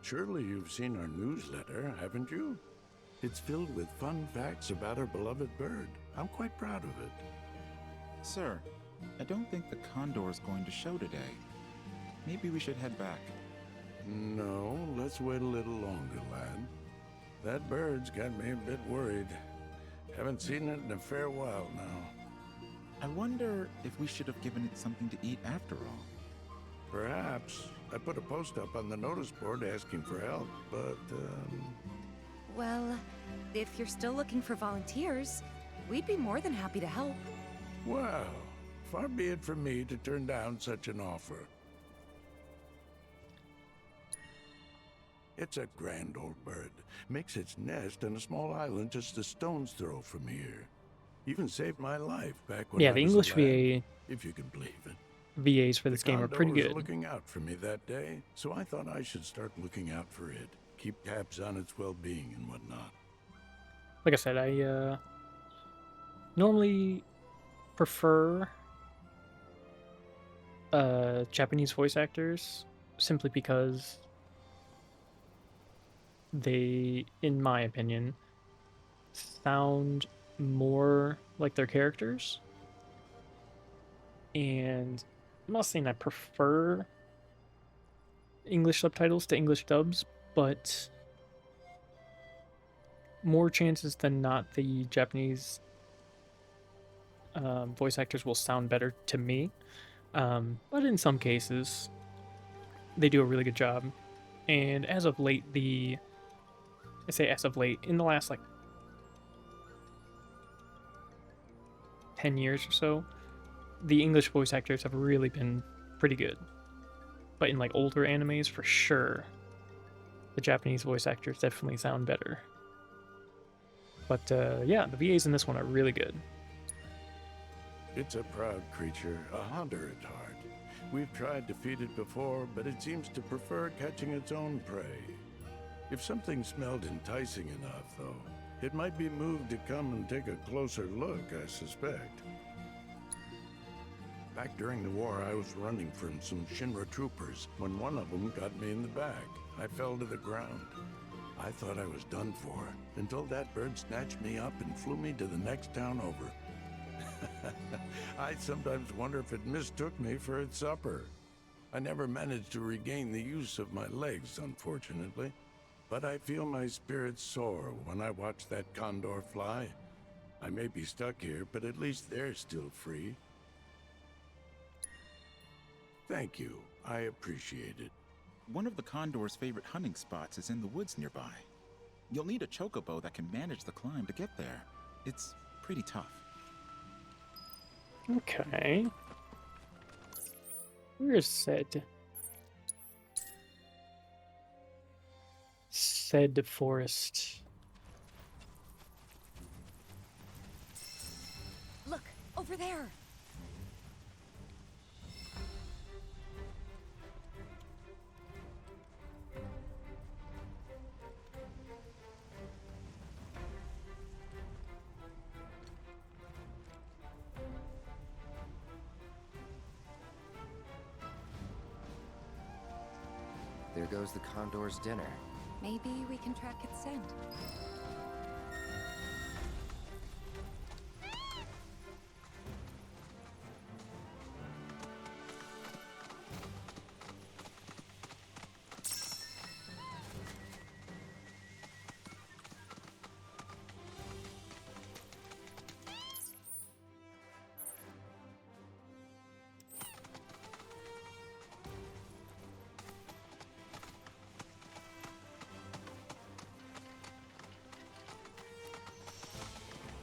Surely you've seen our newsletter, haven't you? It's filled with fun facts about our beloved bird. I'm quite proud of it. Sir, I don't think the condor is going to show today. Maybe we should head back. No, let's wait a little longer, lad. That bird's got me a bit worried. Haven't seen it in a fair while now. I wonder if we should have given it something to eat after all. Perhaps. I put a post up on the notice board asking for help, but, Well, if you're still looking for volunteers, we'd be more than happy to help. well, far be it from me to turn down such an offer. It's a grand old bird. Makes its nest on a small island just a stone's throw from here. Even saved my life back when Yeah, I the was a English lad, if you can believe it. VAs for this The game are condor pretty was good. looking out for me that day, so I thought I should start looking out for it. Keep tabs on its well-being and whatnot. Like I said, I normally prefer Japanese voice actors simply because they, in my opinion, sound more like their characters. And I'm not saying I prefer English subtitles to English dubs, but more chances than not, the Japanese voice actors will sound better to me. But in some cases, they do a really good job. And as of late, I say as of late, in the last like 10 years or so, the English voice actors have really been pretty good. But in like older animes, for sure, the Japanese voice actors definitely sound better. But yeah, the VAs in this one are really good. It's a proud creature, a hunter at heart. We've tried to feed it before, but it seems to prefer catching its own prey. If something smelled enticing enough, though, it might be moved to come and take a closer look, I suspect. Back during the war, I was running from some Shinra troopers when one of them got me in the back. I fell to the ground. I thought I was done for, until that bird snatched me up and flew me to the next town over. I sometimes wonder if it mistook me for its supper. I never managed to regain the use of my legs, unfortunately. But I feel my spirits soar when I watch that condor fly. I may be stuck here, but at least they're still free. Thank you. I appreciate it. One of the condor's favorite hunting spots is in the woods nearby. You'll need a chocobo that can manage the climb to get there. It's pretty tough. Okay. Where is said forest? Look, over there. There goes the condor's dinner. Maybe we can track its scent.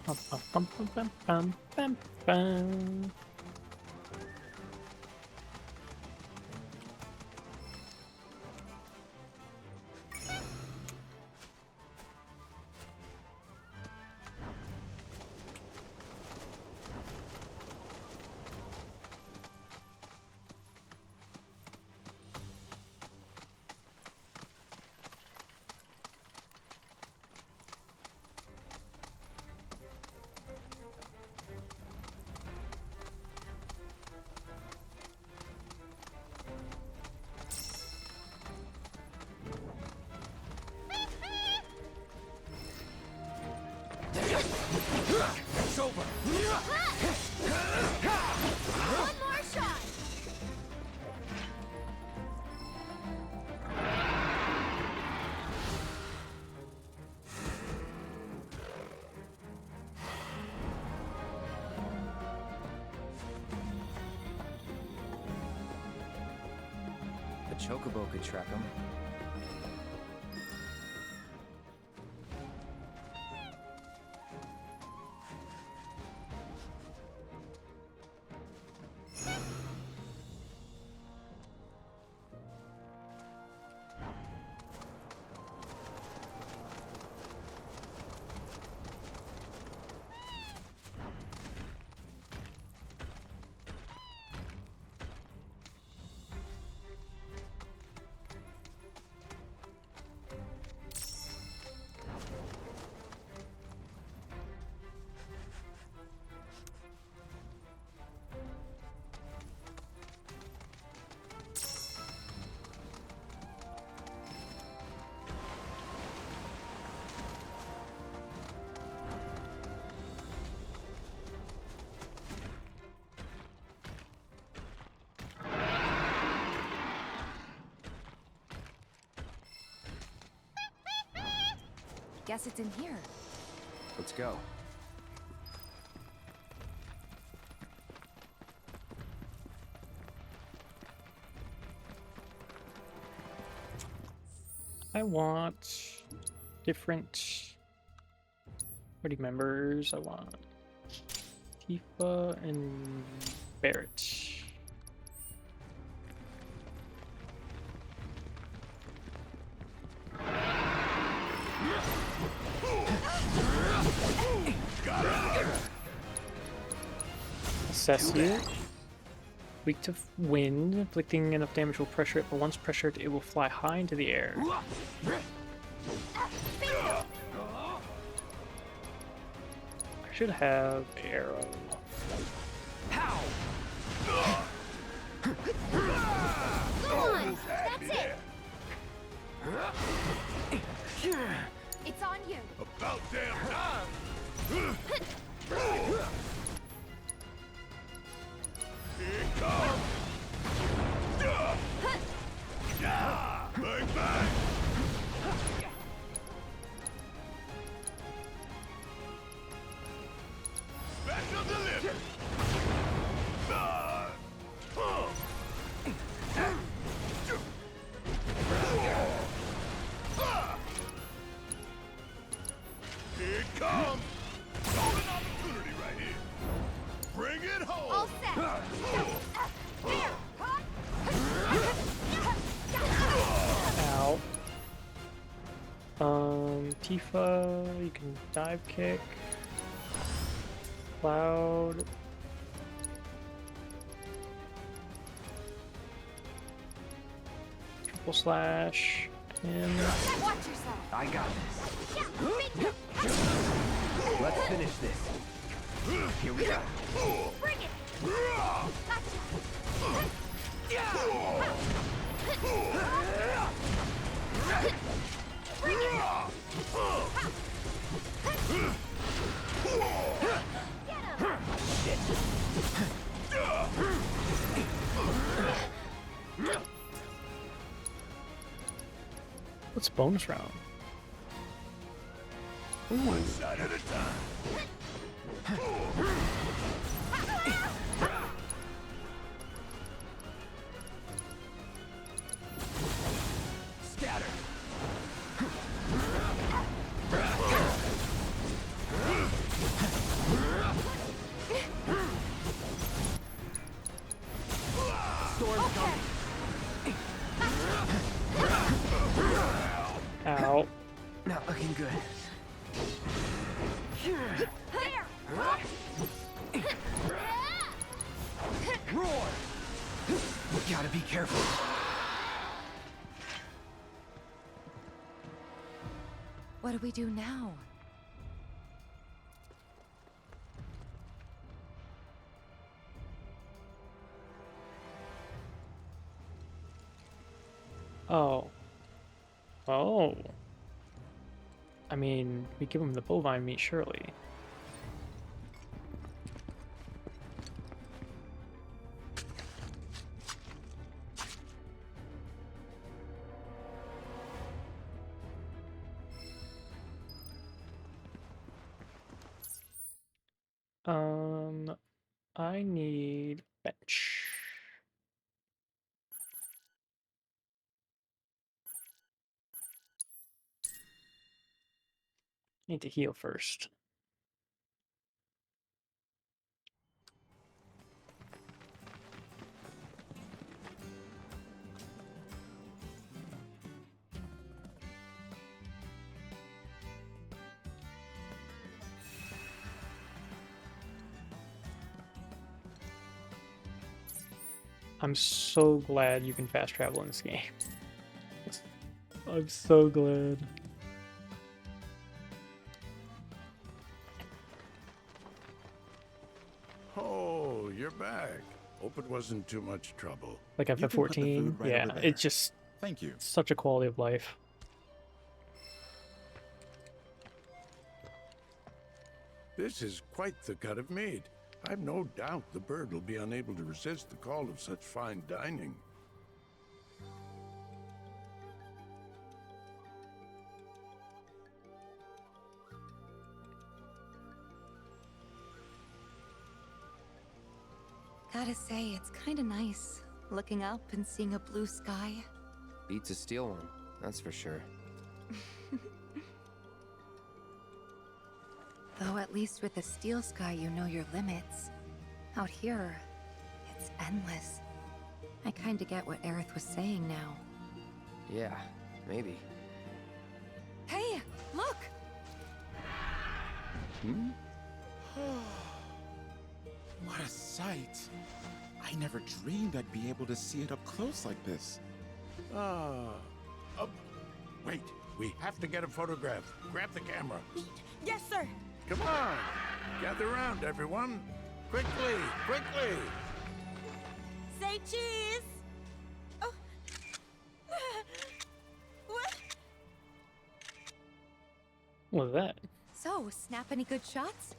Bum, bum, bum, bum, bum, bum, bum. It's over. One more shot. The Chocobo could track him. Guess it's in here. Let's go. I want different party members. I want Tifa and Barrett. Assess you. Weak to wind, inflicting enough damage will pressure it, but once pressured, it will fly high into the air. I should have arrow. Come on. That's it. It's on you. About damn time! Here it comes! Bang, bang! Special delivery! Here it comes! Golden opportunity right here! Bring it home! All set. There. Ow. Tifa, you can dive kick. Cloud. Triple slash. Him. Watch yourself. I got this. Yeah, Let's finish this. Here we go. bring it. Gotcha. Bring it. Get him. What's bonus round? One shot at a time. Scatter. Storm's coming. Ow. Not looking good. There. Roar! We gotta be careful. What do we do now? Oh. Oh. I mean, we give him the bovine meat, surely. I need bench. Need to heal first. I'm so glad you can fast travel in this game. I'm so glad. Oh, you're back. Hope it wasn't too much trouble. Like You can put the FF14, food right yeah, over there. it's just Thank you. such a quality of life. This is quite the cut of meat. I've no doubt the bird will be unable to resist the call of such fine dining. Gotta say, it's kinda nice. Looking up and seeing a blue sky. Beats a steel one, that's for sure. Though at least with the steel sky you know your limits. Out here, it's endless. I kinda get what Aerith was saying now. Yeah, maybe. Hey, look! What a sight! I never dreamed I'd be able to see it up close like this. Wait, we have to get a photograph. Grab the camera. Yes, sir. Come on, gather around, everyone. Quickly, quickly. Say cheese. Oh. What? What was that? So, snap any good shots?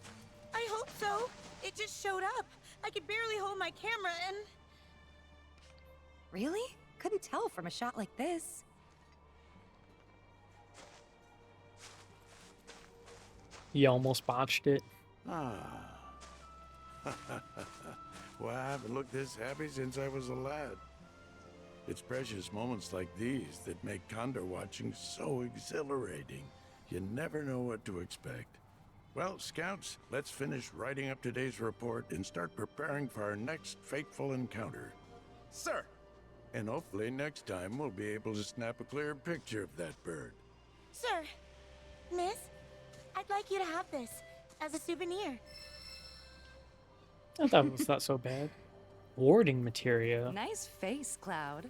I hope so. It just showed up. I could barely hold my camera and... Really? Couldn't tell from a shot like this. You almost botched it. Well, I haven't looked this happy since I was a lad. It's precious moments like these that make Condor watching so exhilarating. You never know what to expect. Well, Scouts, let's finish writing up today's report and start preparing for our next fateful encounter. Sir! And hopefully next time we'll be able to snap a clear picture of that bird. Sir, miss, I'd like you to have this as a souvenir. I thought it was not so bad. Warding materia. Nice face, Cloud.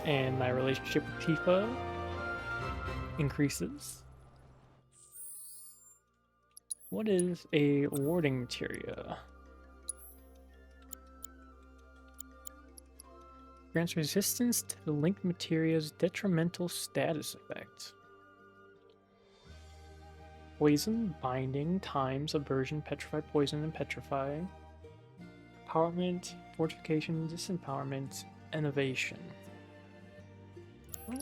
And my relationship with Tifa increases. What is a warding materia? Grants resistance to the linked materia's detrimental status effect. Poison, binding, time, subversion, petrify, poison, and petrify. Empowerment, fortification, disempowerment, innovation.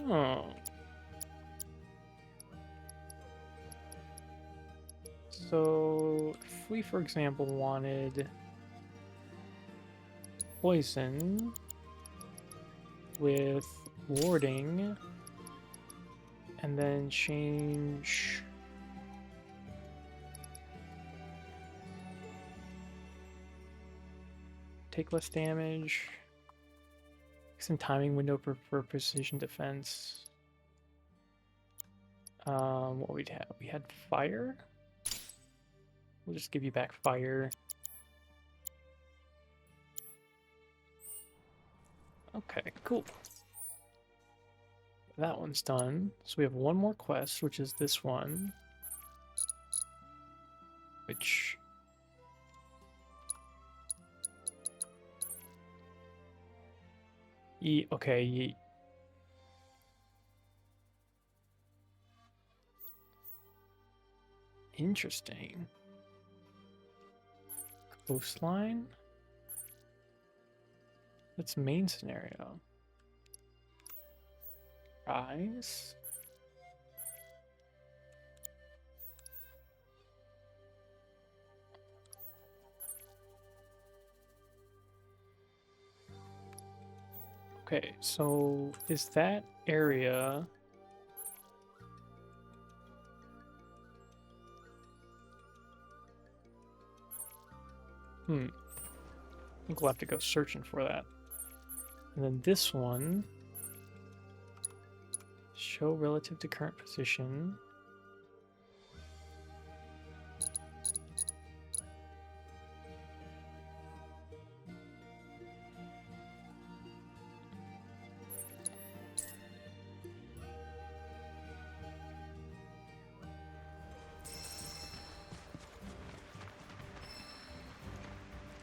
Oh. So, if we, for example, wanted poison with warding, and then change take less damage, some timing window for precision defense. What we'd have? We had fire. We'll just give you back fire. Okay, cool. That one's done. So we have one more quest, which is this one. Which... okay, interesting. Coastline? That's main scenario. Rise? Okay, so is that area... I think we'll have to go searching for that. And then this one... Show relative to current position.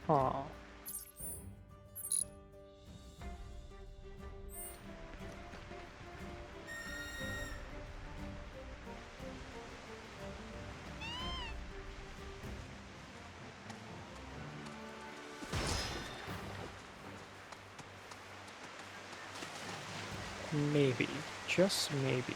Aw. Maybe. Just maybe.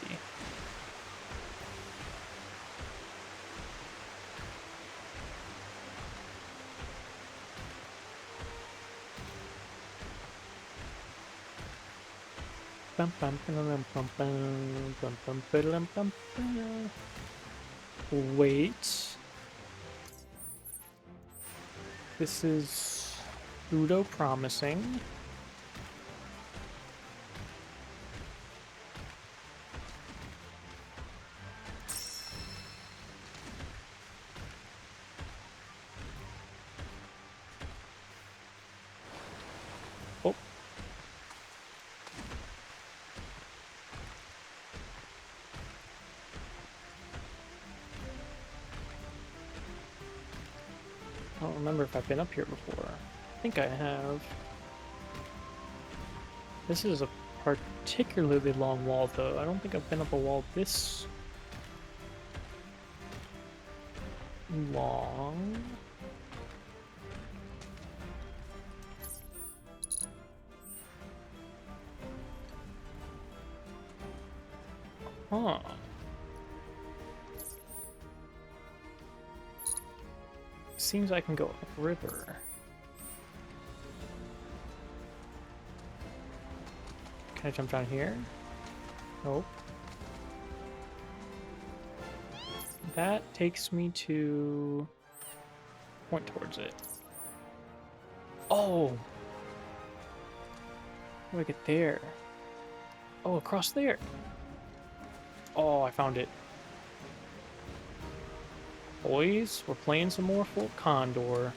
Bum, bum, bum, bum, bum, bum, bum, bum, bum, bum. Wait. This is pseudo promising. Oh. I don't remember if I've been up here before. I think I have. This is a particularly long wall, though. I don't think I've been up a wall this long. Huh. Seems I can go upriver. Can I jump down here? Nope. That takes me to... point towards it. Oh! How do I get there? Oh, across there! Oh, I found it. Boys, we're playing some more Fort Condor.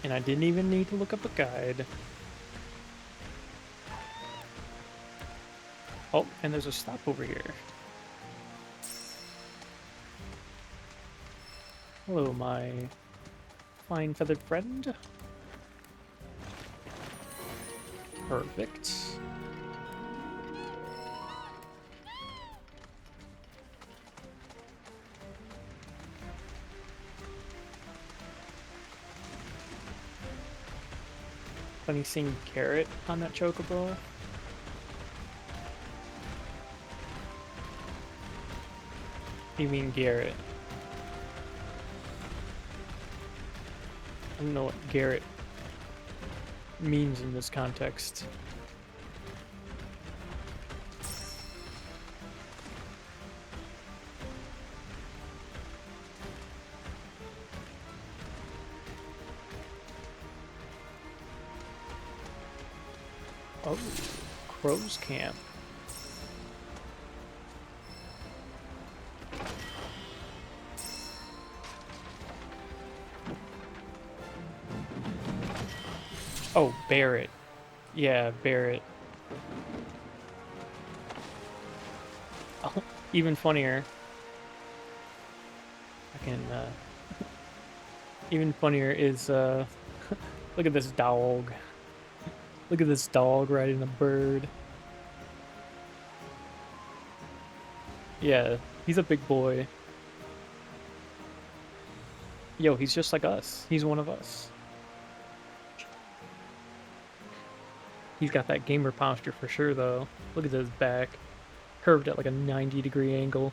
And I didn't even need to look up a guide. Oh, and there's a stop over here. Hello, my fine feathered friend. Perfect. Funny seeing Carrot on that chocobo. You mean Garrett? I don't know what Garrett means in this context. Oh, Crow's Camp. Oh, Barret. Yeah, Barret. Oh, even funnier. I can, even funnier is, look at this dog. Look at this dog riding a bird. Yeah, he's a big boy. Yo, he's just like us. He's one of us. He's got that gamer posture for sure, though. Look at his back. Curved at like a 90-degree angle.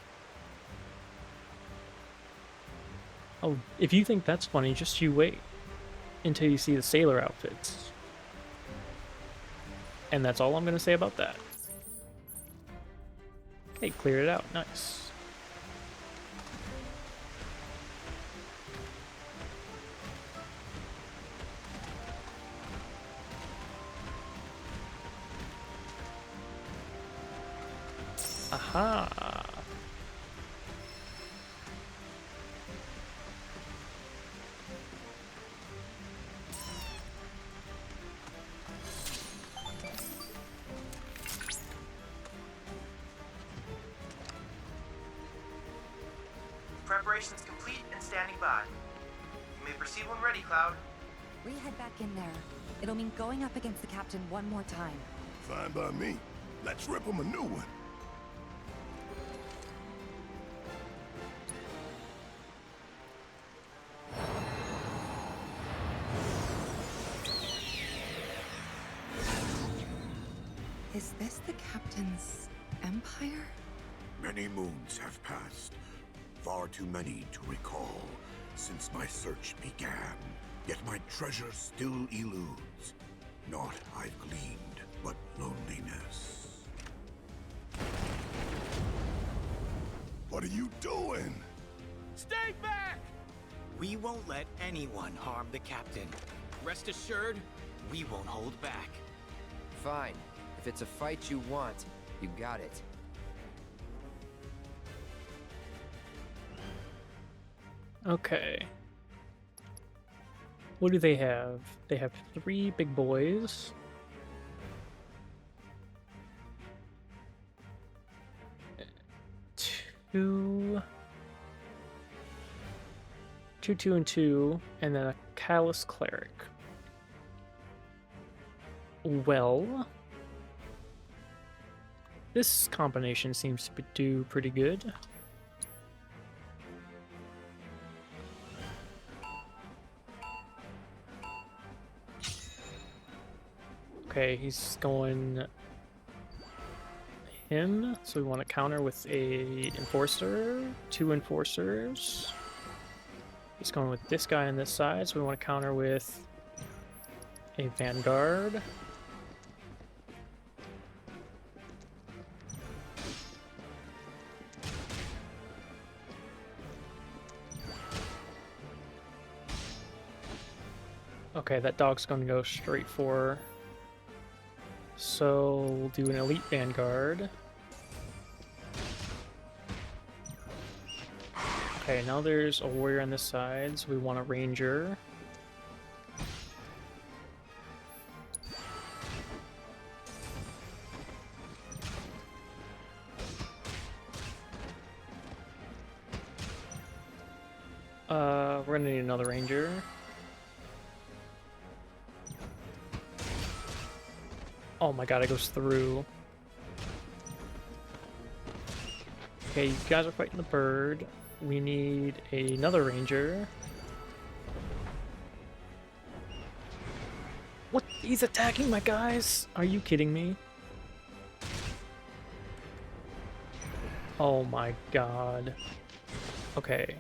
Oh, if you think that's funny, just you wait until you see the sailor outfits. And that's all I'm going to say about that. Hey, cleared it out. Nice. Aha. Preparations complete and standing by. You may proceed when ready, Cloud. We head back in there. It'll mean going up against the captain one more time. Fine by me. Let's rip him a new one. Is this the captain's empire? Many moons have passed. Far too many to recall since my search began. Yet my treasure still eludes. Naught I've gleaned but loneliness. What are you doing? Stay back! We won't let anyone harm the captain. Rest assured, we won't hold back. Fine. If it's a fight you want, you got it. Okay. What do they have? They have 3 big boys. Two, 2, and 2, and then a Callous Cleric. Well, this combination seems to do pretty good. Okay, he's going him, so we want to counter with a enforcer, 2 enforcers. He's going with this guy on this side, so we want to counter with a vanguard. Okay, that dog's going to go straight for. So we'll do an elite vanguard. Okay, now there's a warrior on this side, so we want a ranger. We're gonna need another ranger. Oh my god, it goes through. Okay, you guys are fighting the bird. We need another ranger. What? He's attacking my guys? Are you kidding me? Oh my god. Okay.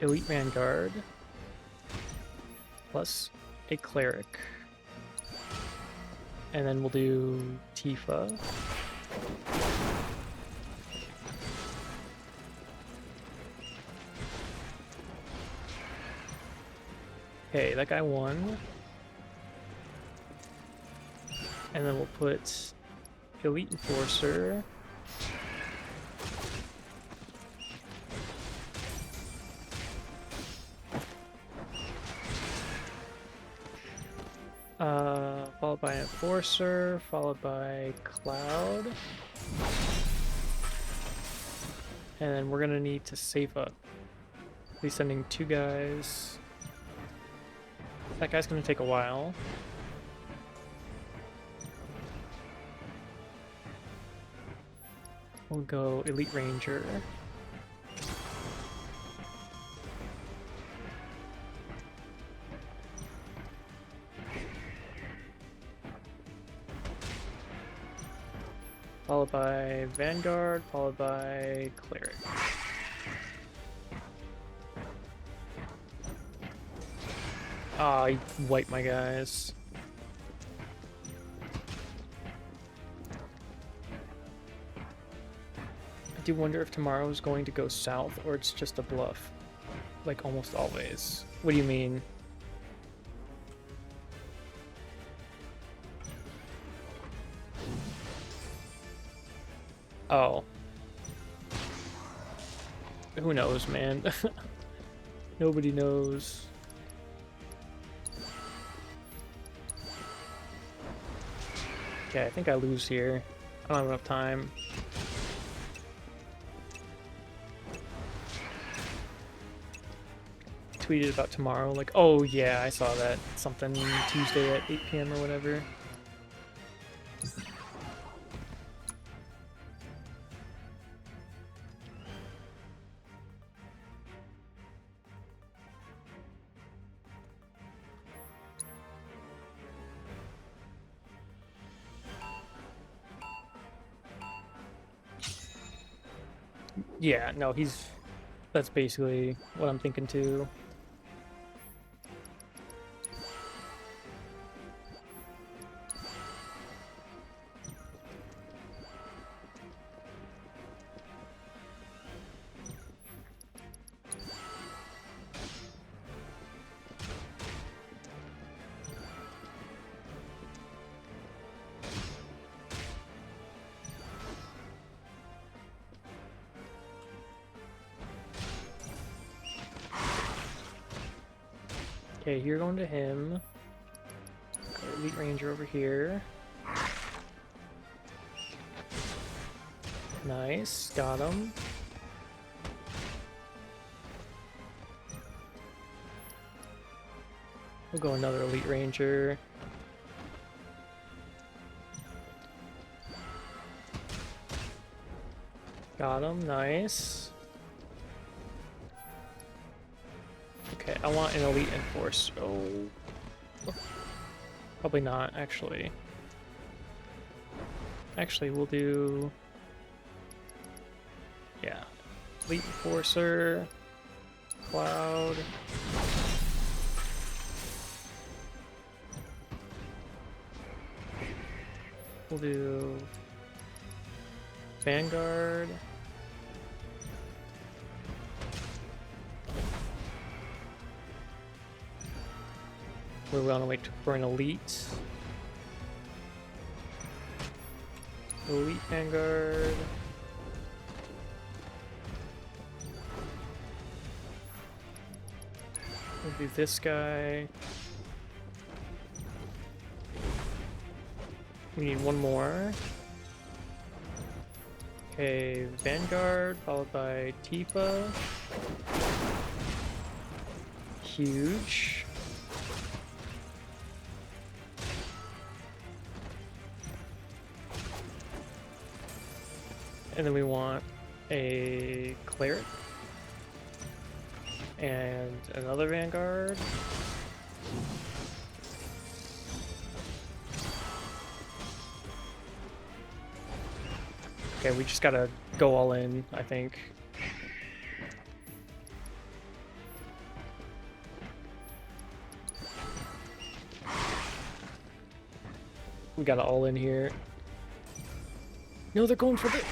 Elite Vanguard. Plus a cleric. And then we'll do Tifa. Okay, that guy won. And then we'll put Elite Enforcer. Followed by Enforcer, followed by Cloud. And then we're gonna need to save up. Be sending 2 guys. That guy's gonna take a while. We'll go Elite Ranger. Followed by Vanguard, followed by Cleric. Ah, I wiped my guys. I do wonder if tomorrow's going to go south or it's just a bluff. Like almost always. What do you mean? Oh. Who knows, man? Nobody knows. Okay, I think I lose here. I don't have enough time. Tweeted about tomorrow, like, oh yeah, I saw that. Something Tuesday at 8 p.m. or whatever. Yeah, no, that's basically what I'm thinking too. Okay, you're going to him. Got Elite Ranger over here. Nice, got him. We'll go another Elite Ranger. Got him, nice. Okay, I want an Elite Enforcer. Oh. Probably not, actually. Actually, we'll do... Yeah. Elite Enforcer. Cloud. We'll do... Vanguard. We're gonna wait for an Elite. Elite Vanguard. We'll do this guy. We need one more. Okay, Vanguard, followed by Tifa. Huge. And then we want a Cleric. And another Vanguard. Okay, we just gotta go all in, I think. We gotta all in here. No, they're going for the...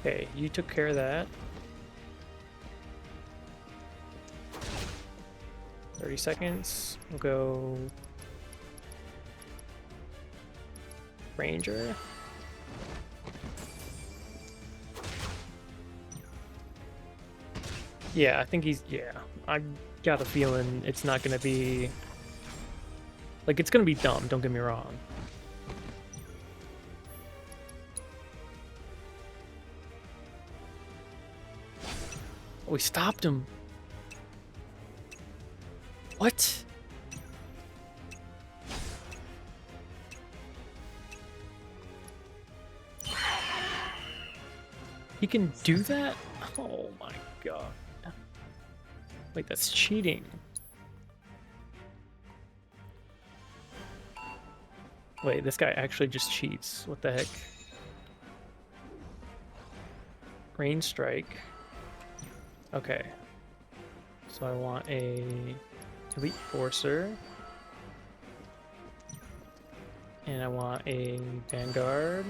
Okay, you took care of that. 30 seconds. We'll go... Ranger. Yeah, I think he's... Yeah, I got a feeling it's not gonna be... Like, it's gonna be dumb, don't get me wrong. We stopped him. What? He can do that? Oh my god. Wait, that's cheating. Wait, this guy actually just cheats. What the heck? Rain Strike. Okay. So I want a Elite Forcer. And I want a Vanguard.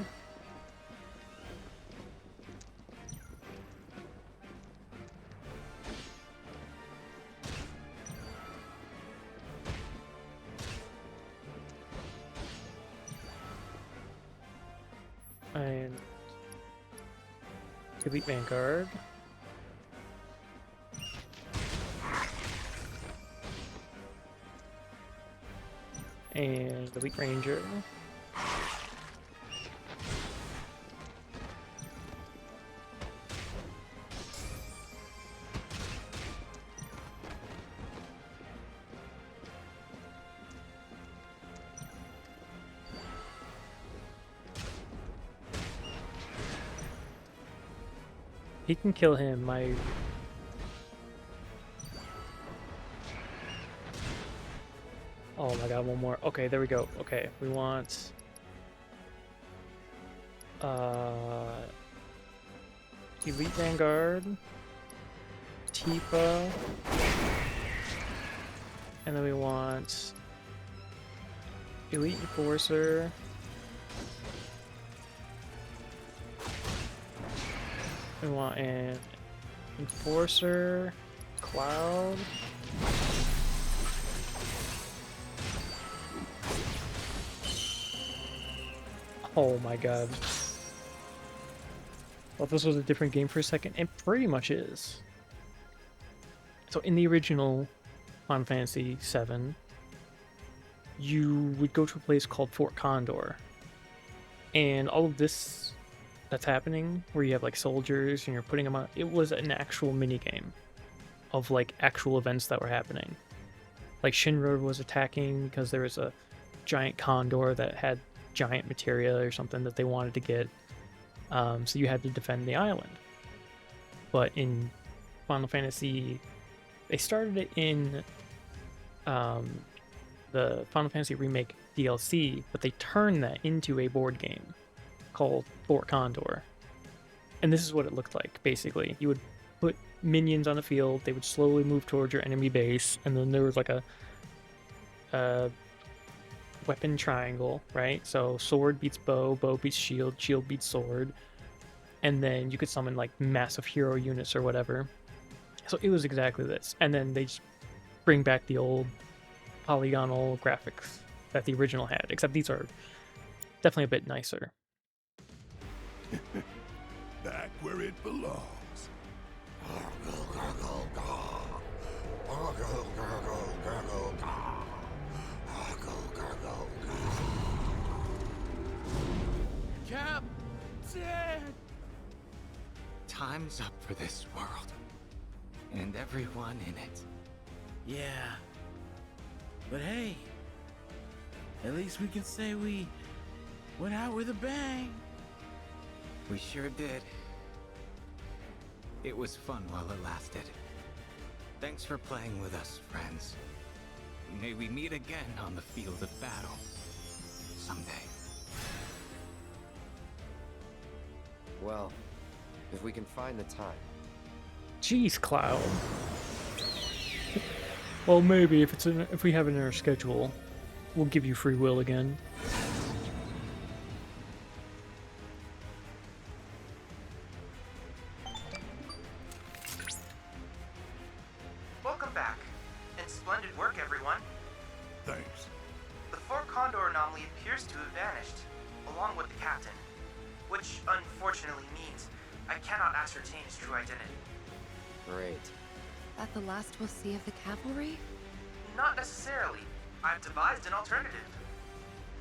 And Elite Vanguard. And Elite Ranger. He can kill him, my... Oh my god, one more. Okay, there we go. Okay, we want... Elite Vanguard, Tifa, and then we want Elite Enforcer, we want an Enforcer, Cloud, oh my god. Thought this was a different game for a second. It pretty much is. So in the original Final Fantasy VII, you would go to a place called Fort Condor. And all of this that's happening, where you have like soldiers and you're putting them on, it was an actual minigame of like actual events that were happening. Like Shinra was attacking because there was a giant condor that had giant materia or something that they wanted to get. So you had to defend the island. But in Final Fantasy, they started it in the Final Fantasy Remake DLC, but they turned that into a board game called Fort Condor. And this is what it looked like, basically. You would put minions on the field, they would slowly move towards your enemy base, and then there was like a weapon triangle, right? So sword beats bow, bow beats shield, shield beats sword, and then you could summon like massive hero units or whatever. So it was exactly this, and then they just bring back the old polygonal graphics that the original had, except these are definitely a bit nicer. Back where it belongs. Captain! Time's up for this world. And everyone in it. Yeah. But hey, at least we can say we went out with a bang. We sure did. It was fun while it lasted. Thanks for playing with us, friends. May we meet again on the field of battle. Someday. Well, if we can find the time. Jeez, Cloud. Well, maybe if we have it in our schedule, we'll give you free will again. Welcome back, and splendid work, everyone. Thanks. The Fort Condor anomaly appears to have vanished, along with the captain, which unfortunately means I cannot ascertain his true identity. Great. That the last we'll see of the cavalry? Not necessarily. I've devised an alternative.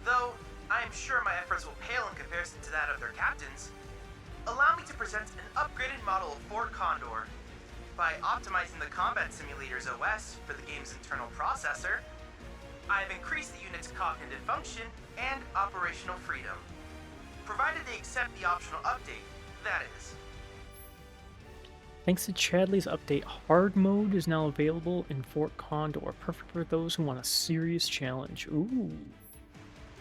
Though, I am sure my efforts will pale in comparison to that of their captains. Allow me to present an upgraded model of Fort Condor. By optimizing the Combat Simulator's OS for the game's internal processor, I have increased the unit's cognitive function and operational freedom. Provided they accept the optional update, that is. Thanks to Chadley's update, hard mode is now available in Fort Condor, perfect for those who want a serious challenge. Ooh.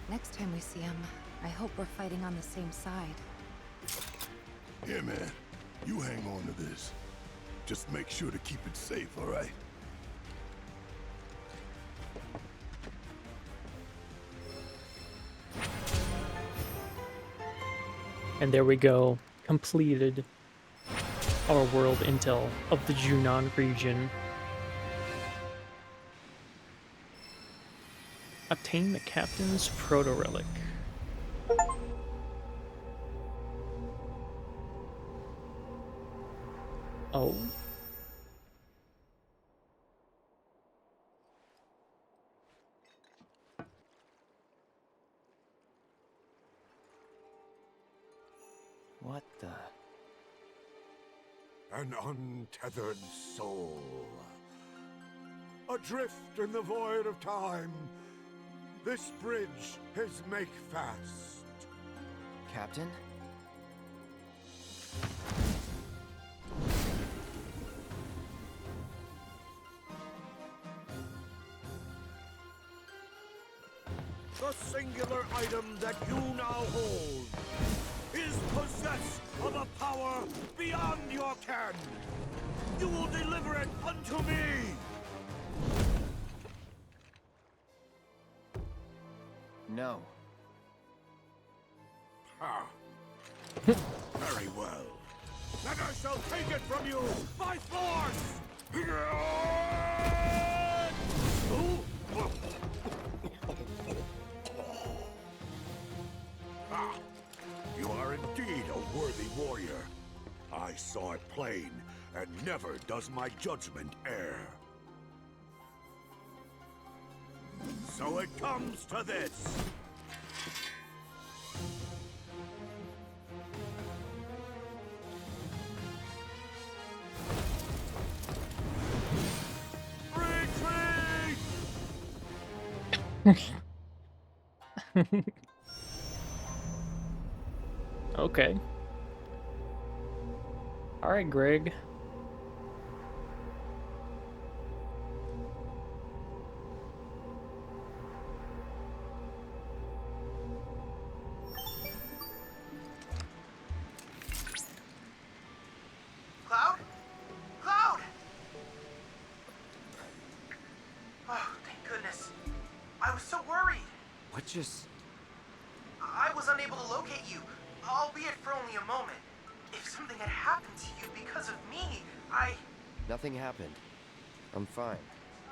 Next time we see him, I hope we're fighting on the same side. Yeah, man. You hang on to this. Just make sure to keep it safe, all right? And there we go. Completed our world intel of the Junon region. Obtain the captain's proto-relic. Oh. What the? An untethered soul. Adrift in the void of time. This bridge is make fast. Captain? The singular item that you now hold is possessed of a power beyond your ken. You will deliver it unto me. No. Ah. Very well. Then I shall take it from you by force! Ah. You are indeed a worthy warrior. I saw it plain, and never does my judgment err. So it comes to this. Retreat! Okay. Alright, Greg. Cloud? Cloud! Oh, thank goodness. I was so worried. What just... I was unable to locate you, albeit for only a moment. If something had happened to you because of me, Nothing happened. I'm fine.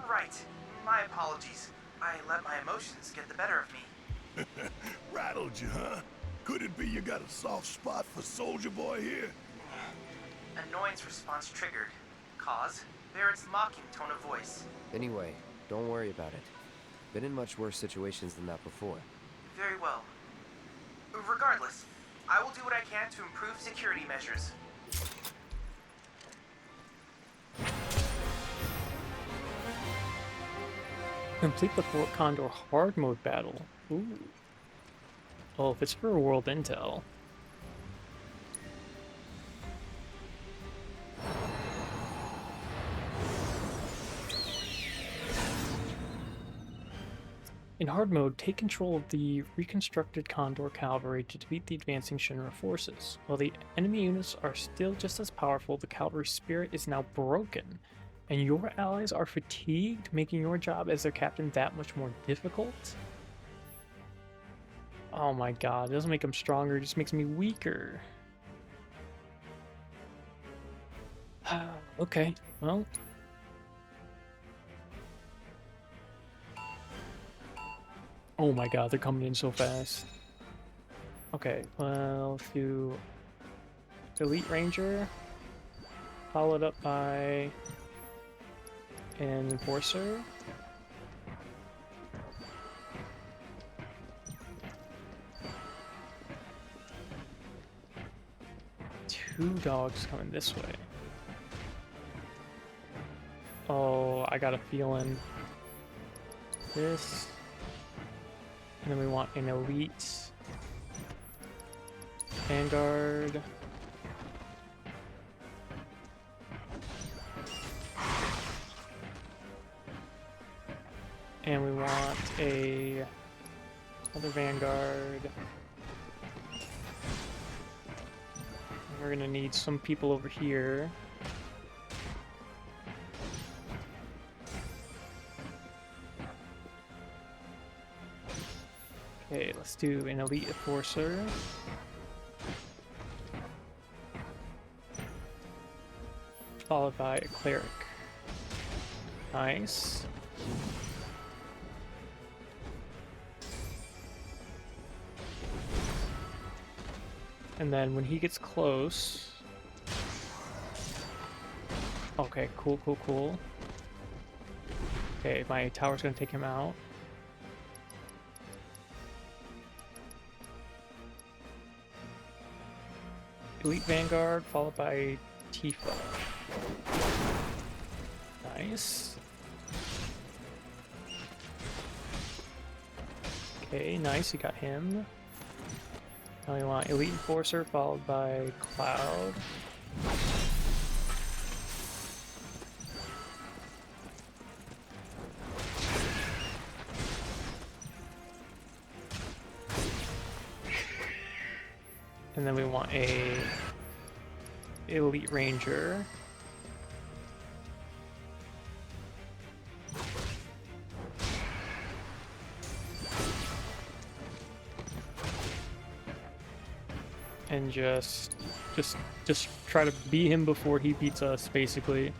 Right. My apologies. I let my emotions get the better of me. Rattled you, huh? Could it be you got a soft spot for Soldier Boy here? Annoyance response triggered. Cause? Barrett's mocking tone of voice. Anyway, don't worry about it. Been in much worse situations than that before. Very well. Regardless, I will do what I can to improve security measures. Complete the Fort Condor hard mode battle. Ooh. Oh, if it's for a world intel. In hard mode, take control of the reconstructed Condor Cavalry to defeat the advancing Shinra forces. While the enemy units are still just as powerful, the cavalry spirit is now broken, and your allies are fatigued, making your job as their captain that much more difficult. Oh my god, it doesn't make them stronger, it just makes me weaker. Okay, well... Oh my god, they're coming in so fast. Okay, well, if you... Elite Ranger, followed up by an Enforcer. Two dogs coming this way. Oh, I got a feeling. This. And then we want an elite Vanguard. And we want a another Vanguard. We're gonna need some people over here. Okay, let's do an elite enforcer. Followed by a cleric. Nice. And then when he gets close... Okay, cool, cool, cool. Okay, my tower's gonna take him out. Elite Vanguard, followed by Tifa. Nice. Okay, nice, you got him. Now we want Elite Enforcer, followed by Cloud. And then we want a Elite Ranger. And just try to beat him before he beats us, basically.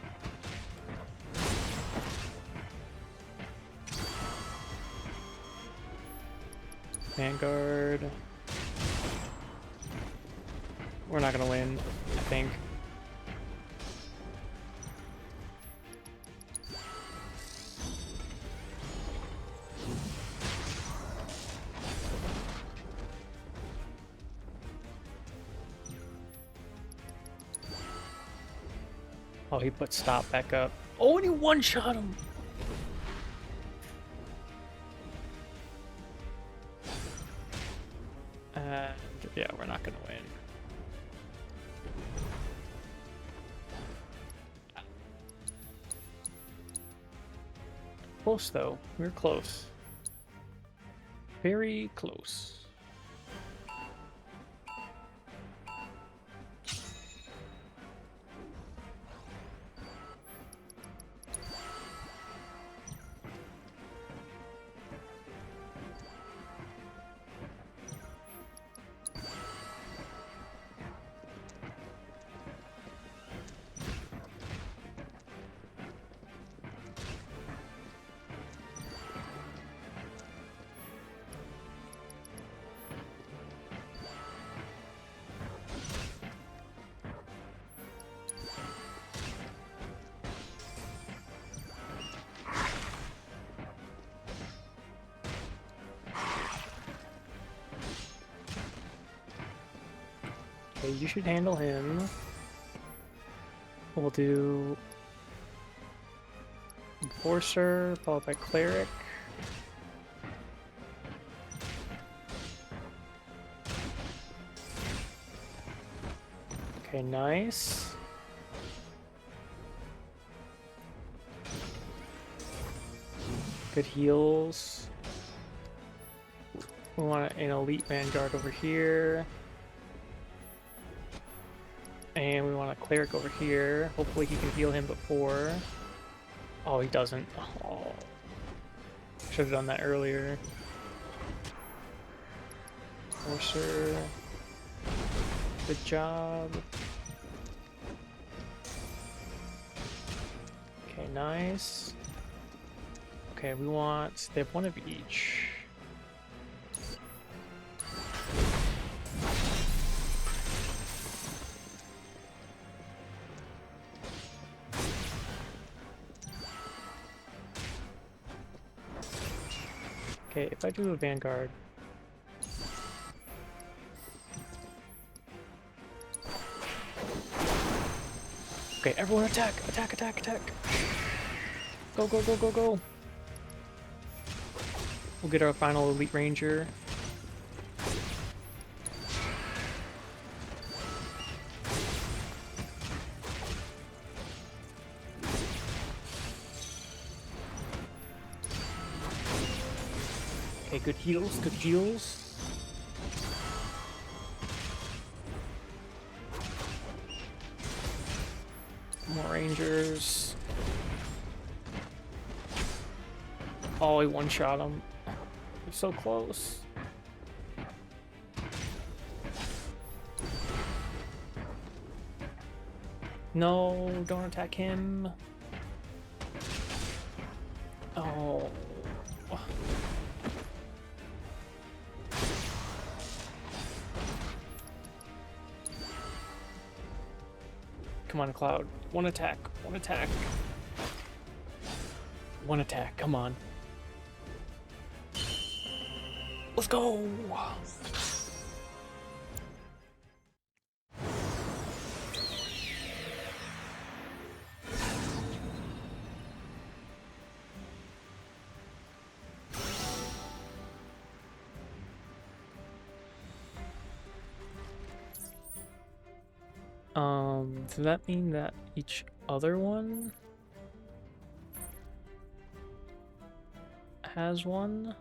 Vanguard. We're not gonna win, I think. Oh, he put stop back up. Oh, and he one-shot him! And yeah, we're not gonna win. Close though. We're close. Very close. Okay, you should handle him. We'll do Enforcer, followed by Cleric. Okay, nice. Good heals. We want an Elite Vanguard over here. And we want a Cleric over here. Hopefully he can heal him before. Oh, he doesn't. Oh. Should have done that earlier. Forcer. Good job. Okay, nice. Okay, we want... They have one of each. Okay, if I do a Vanguard... Okay, everyone attack! Attack, attack, attack! Go, go, go, go, go! We'll get our final Elite Ranger. Okay, good heals, good heals. Rangers. Oh, he one-shot him. He's so close. No, don't attack him. Oh. Come on, Cloud. One attack. One attack. One attack. Come on. Let's go! Does that mean that each other one has one?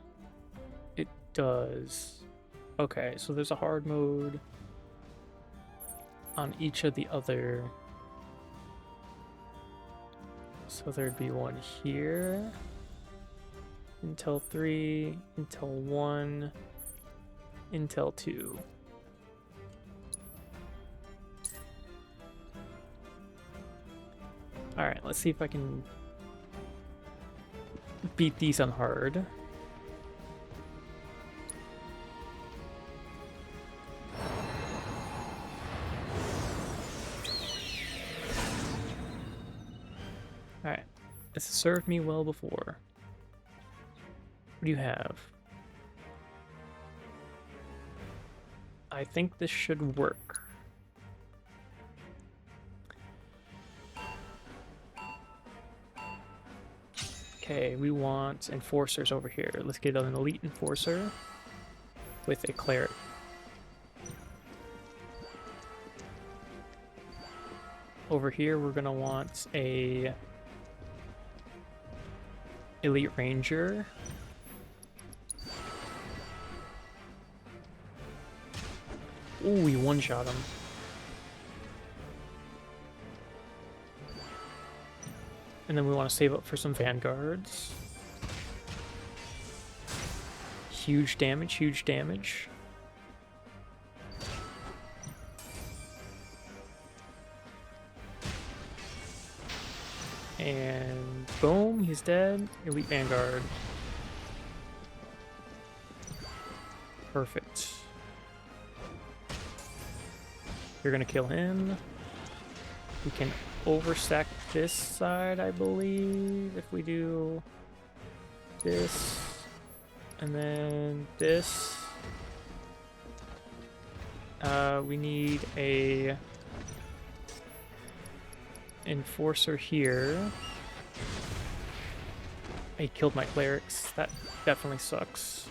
It does. Okay, so there's a hard mode on each of the other. So there'd be one here. Intel 3, Intel 1, Intel 2. Alright, let's see if I can beat these on hard. Alright, this has served me well before. What do you have? I think this should work. Okay, we want enforcers over here. Let's get an elite enforcer with a cleric. Over here, we're gonna want a elite ranger. Ooh, we one-shot him. And then we want to save up for some vanguards. Huge damage, huge damage. And boom, he's dead. Elite Vanguard. Perfect. You're gonna kill him. We can overstack this side, I believe, if we do this and then this. We need a enforcer here. I killed my clerics. That definitely sucks.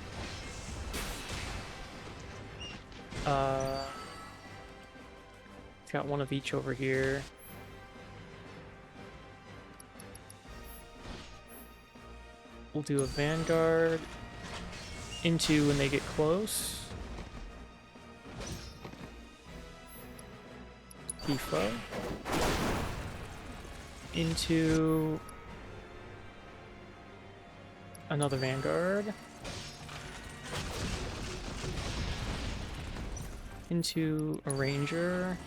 It's got one of each over here. We'll do a vanguard into when they get close. Tifa. Into another vanguard. Into a ranger.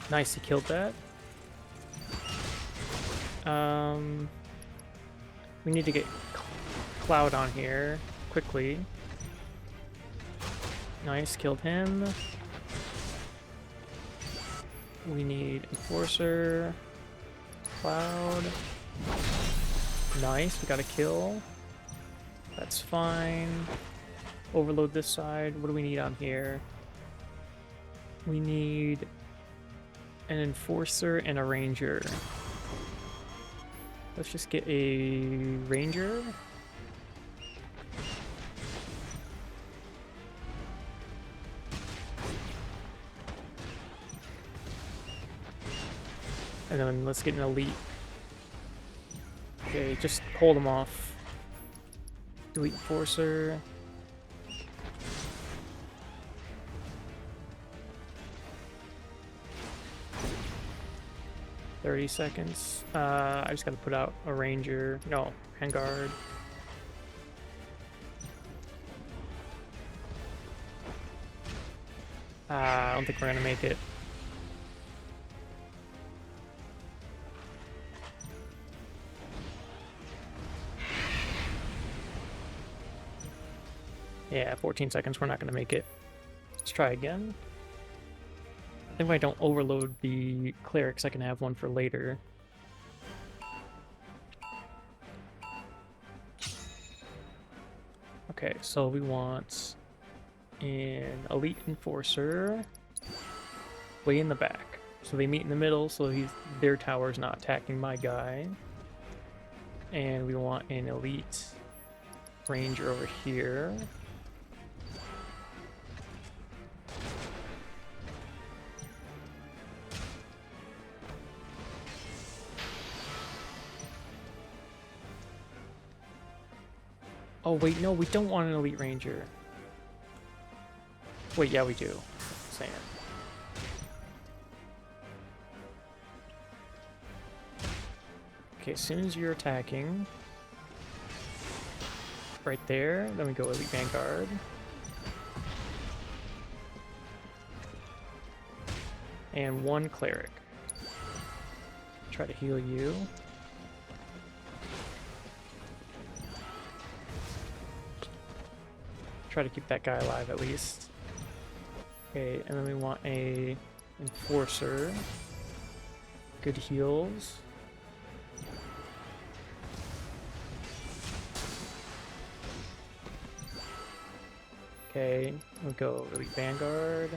Nice, he killed that. We need to get Cloud on here quickly. Nice, killed him. We need Enforcer. Cloud. Nice, we got a kill. That's fine. Overload this side. What do we need on here? We need an Enforcer and a Ranger. Let's just get a Ranger. And then let's get an Elite. Okay, just hold them off. Elite Enforcer. 30 seconds. I just gotta put out a ranger. No, handguard. I don't think we're gonna make it. Yeah, 14 seconds, we're not gonna make it. Let's try again. I think if I don't overload the clerics, I can have one for later. Okay, so we want an elite enforcer way in the back. So they meet in the middle, so their tower's not attacking my guy. And we want an elite ranger over here. Oh wait, no, we don't want an elite ranger. Wait, yeah, we do. Saying. Okay, as soon as you're attacking, right there, then we go elite vanguard. And one cleric. Try to heal you. Try to keep that guy alive at least. Okay, and then we want a enforcer. Good heals. Okay, we'll go Elite Vanguard.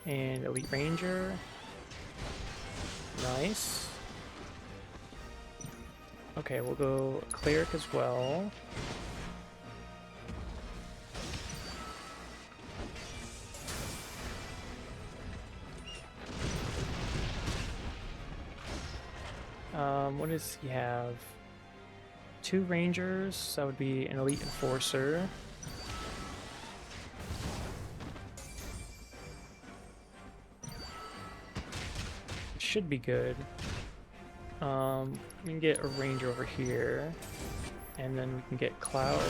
And Elite Ranger. Nice. Okay, we'll go Cleric as well. What does he have? 2 Rangers, that would be an Elite Enforcer. Should be good. We can get a Ranger over here, and then we can get Cloud.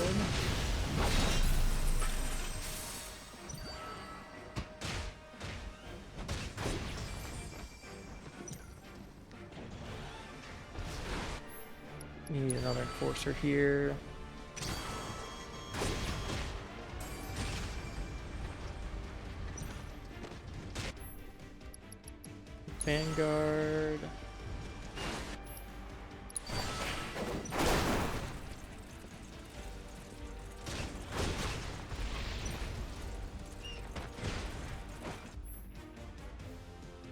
Need another enforcer here. Vanguard.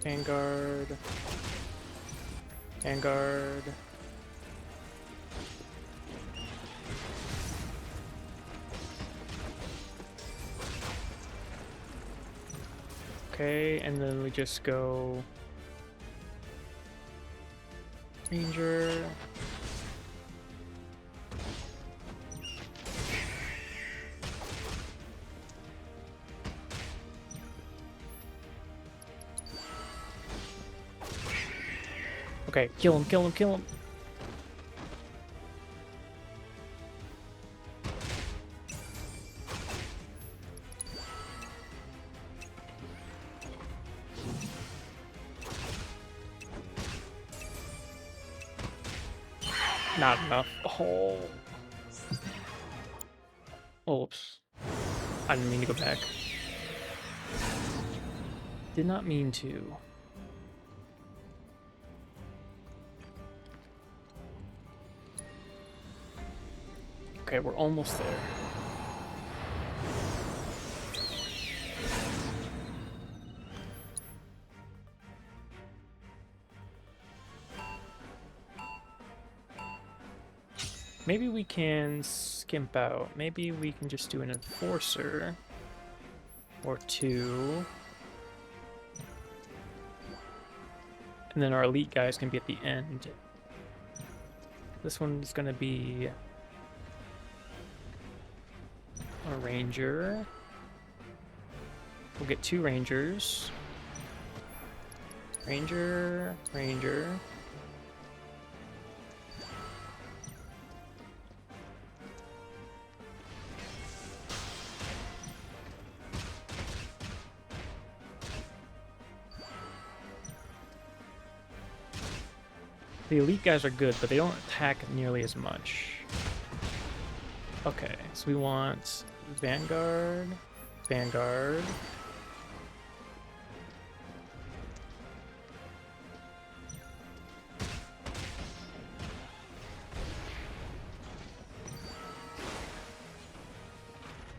Vanguard. Vanguard. Okay, and then we just go Ranger. Okay, kill him, kill him, kill him. Not enough. Oh. Oops. I didn't mean to go back. Did not mean to. Okay, we're almost there. Maybe we can skimp out. Maybe we can just do an enforcer or 2. And then our elite guys can be at the end. This one's gonna be a ranger. We'll get 2 rangers. Ranger, Ranger. The elite guys are good, but they don't attack nearly as much. Okay, so we want Vanguard, Vanguard.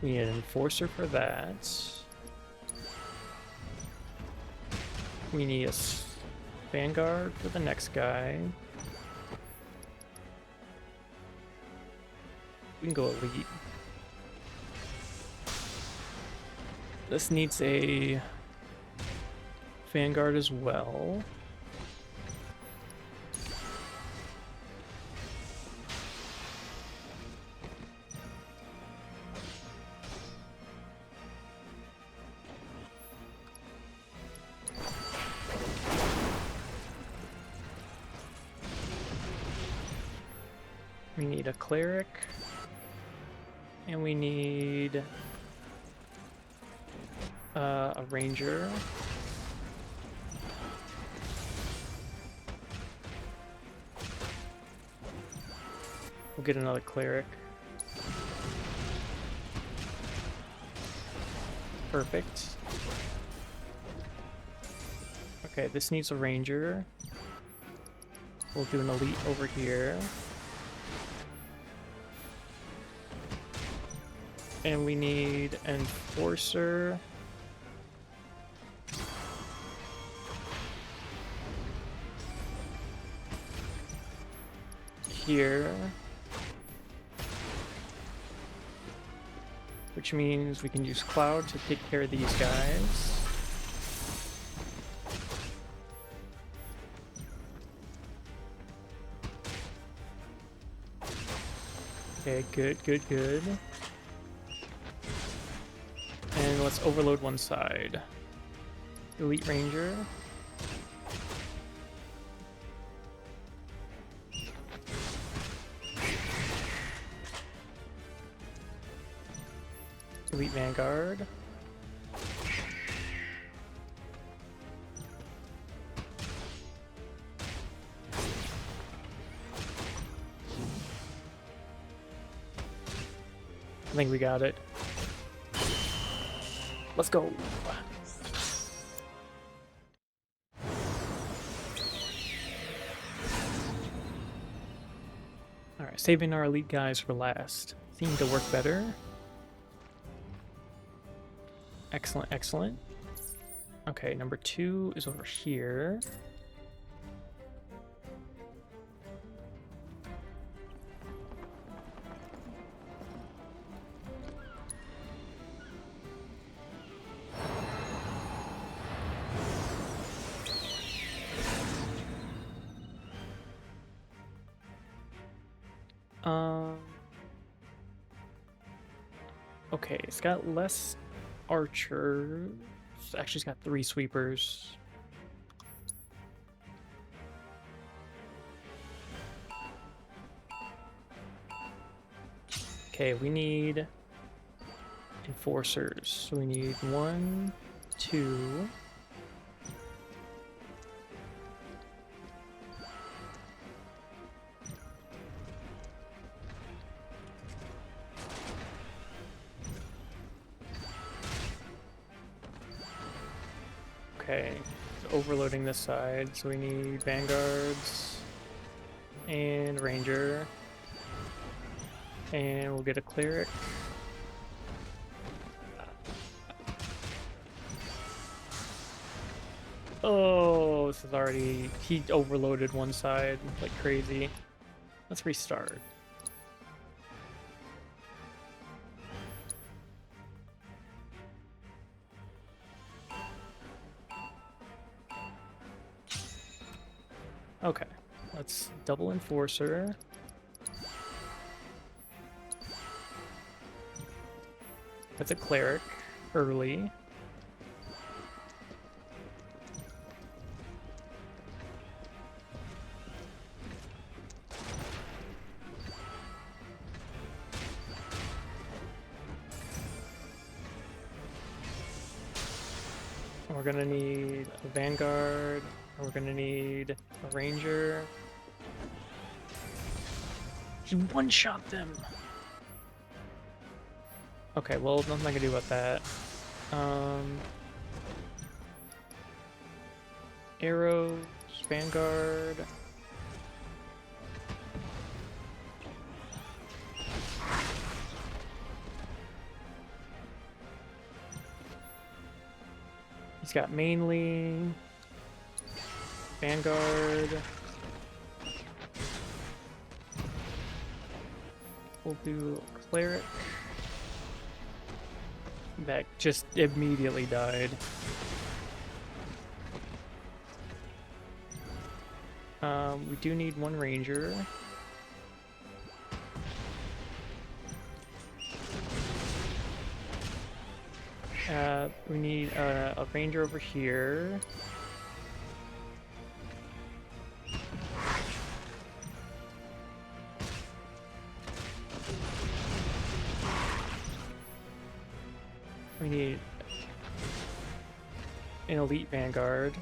We need an enforcer for that. We need a Vanguard for the next guy. We can go elite. This needs a Vanguard as well. We need a cleric. And we need a ranger. We'll get another cleric. Perfect. Okay, this needs a ranger. We'll do an elite over here. And we need enforcer. Here. Which means we can use Cloud to take care of these guys. Okay, good, good, good. And let's overload one side. Elite Ranger. Elite Vanguard. I think we got it. Let's go. Alright, saving our elite guys for last. Seemed to work better. Excellent, excellent. Okay, number 2 is over here. Okay, it's got less archers. Actually, it's got 3 sweepers. Okay, we need enforcers. So we need 1, 2. Okay, so overloading this side, so we need Vanguards and Ranger. And we'll get a Cleric. Oh, this is already... He overloaded one side like crazy. Let's restart. Okay, let's double enforcer. That's a cleric early. We're gonna need a Vanguard. And we're gonna need a Ranger. He one-shot them! Okay, well, nothing I can do about that. Arrows, Vanguard. He's got mainly Vanguard. We'll do Cleric. That just immediately died. We do need one Ranger. We need a Ranger over here. We need an Elite Vanguard,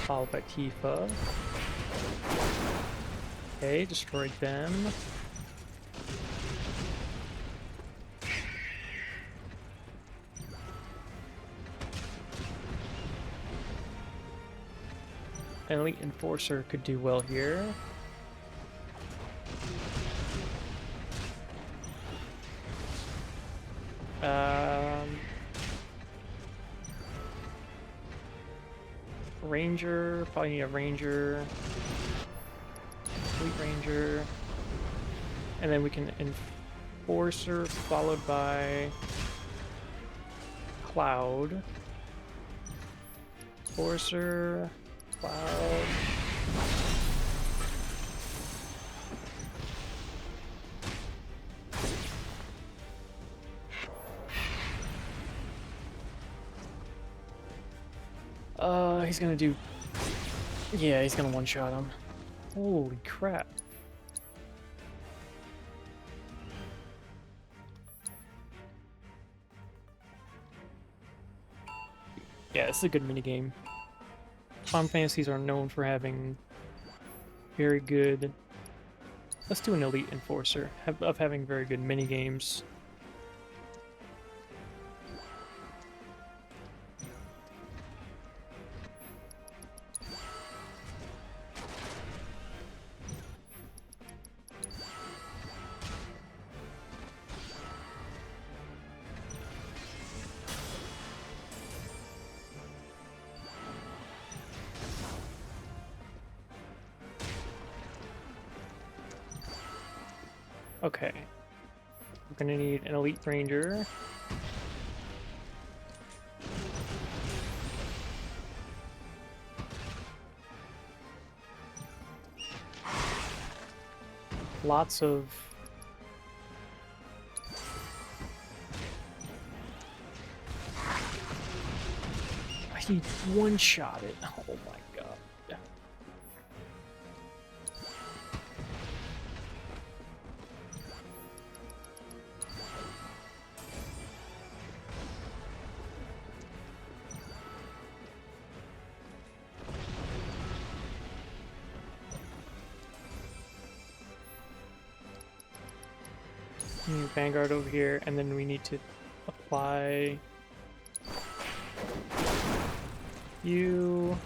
followed by Tifa. Okay, destroyed them. An Elite Enforcer could do well here. Ranger, probably need a Ranger, Fleet Ranger, and then we can Enforcer followed by Cloud. Enforcer, Cloud. He's gonna do... Yeah, he's gonna one-shot him. Holy crap. Yeah, this is a good minigame. Final Fantasies are known for having very good... Let's do an Elite Enforcer, of having very good minigames. Okay. We're gonna need an Elite Ranger. Lots of... He one-shot it. Oh my god. Vanguard over here, and then we need to apply you.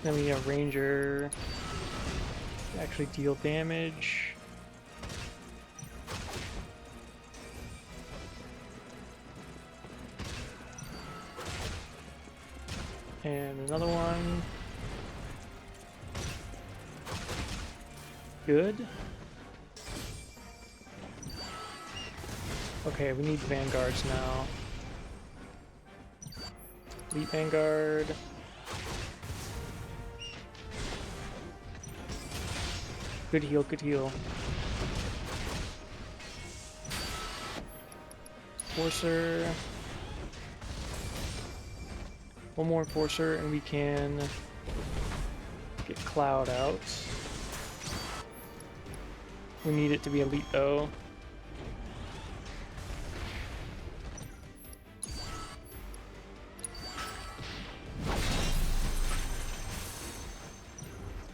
Then we have Ranger to actually deal damage. And another one. Good. Okay, we need Vanguards now. Elite Vanguard. Good heal, good heal. Enforcer. One more Enforcer and we can get Cloud out. We need it to be Elite though.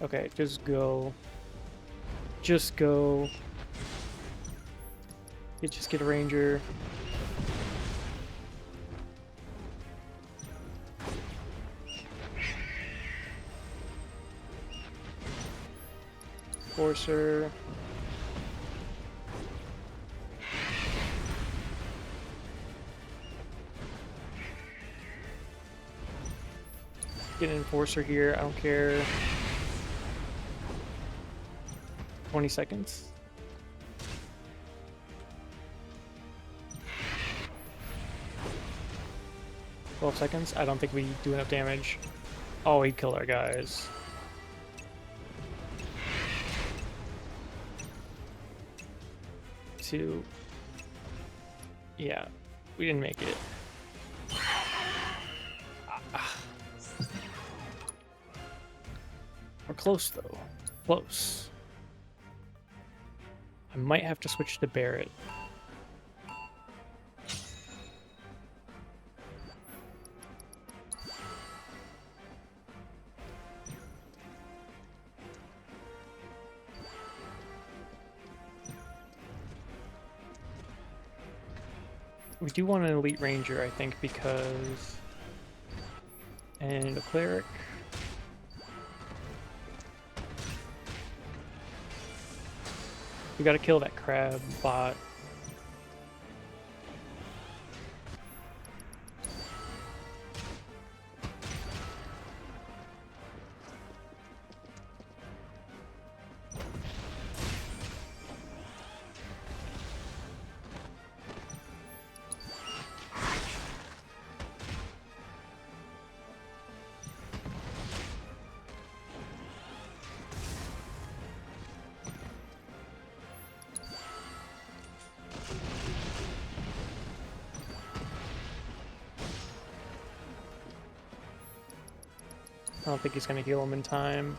Okay, just go. Just go. You just get a ranger. Enforcer. Get an enforcer here, I don't care. 20 seconds. $12 I don't think we do enough damage. Oh, he killed our guys. Two. Yeah, we didn't make it. We're close though. Close. I might have to switch to Barret. We do want an elite ranger, I think, because... And a cleric. We gotta kill that crab bot. I don't think he's gonna heal him in time.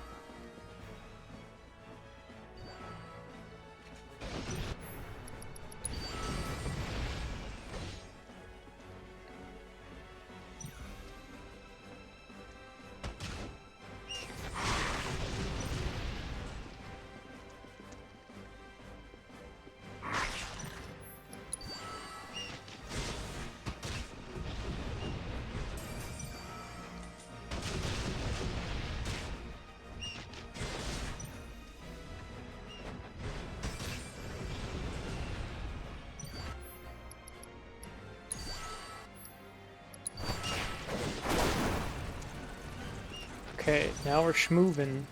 Okay, now we're schmoovin'.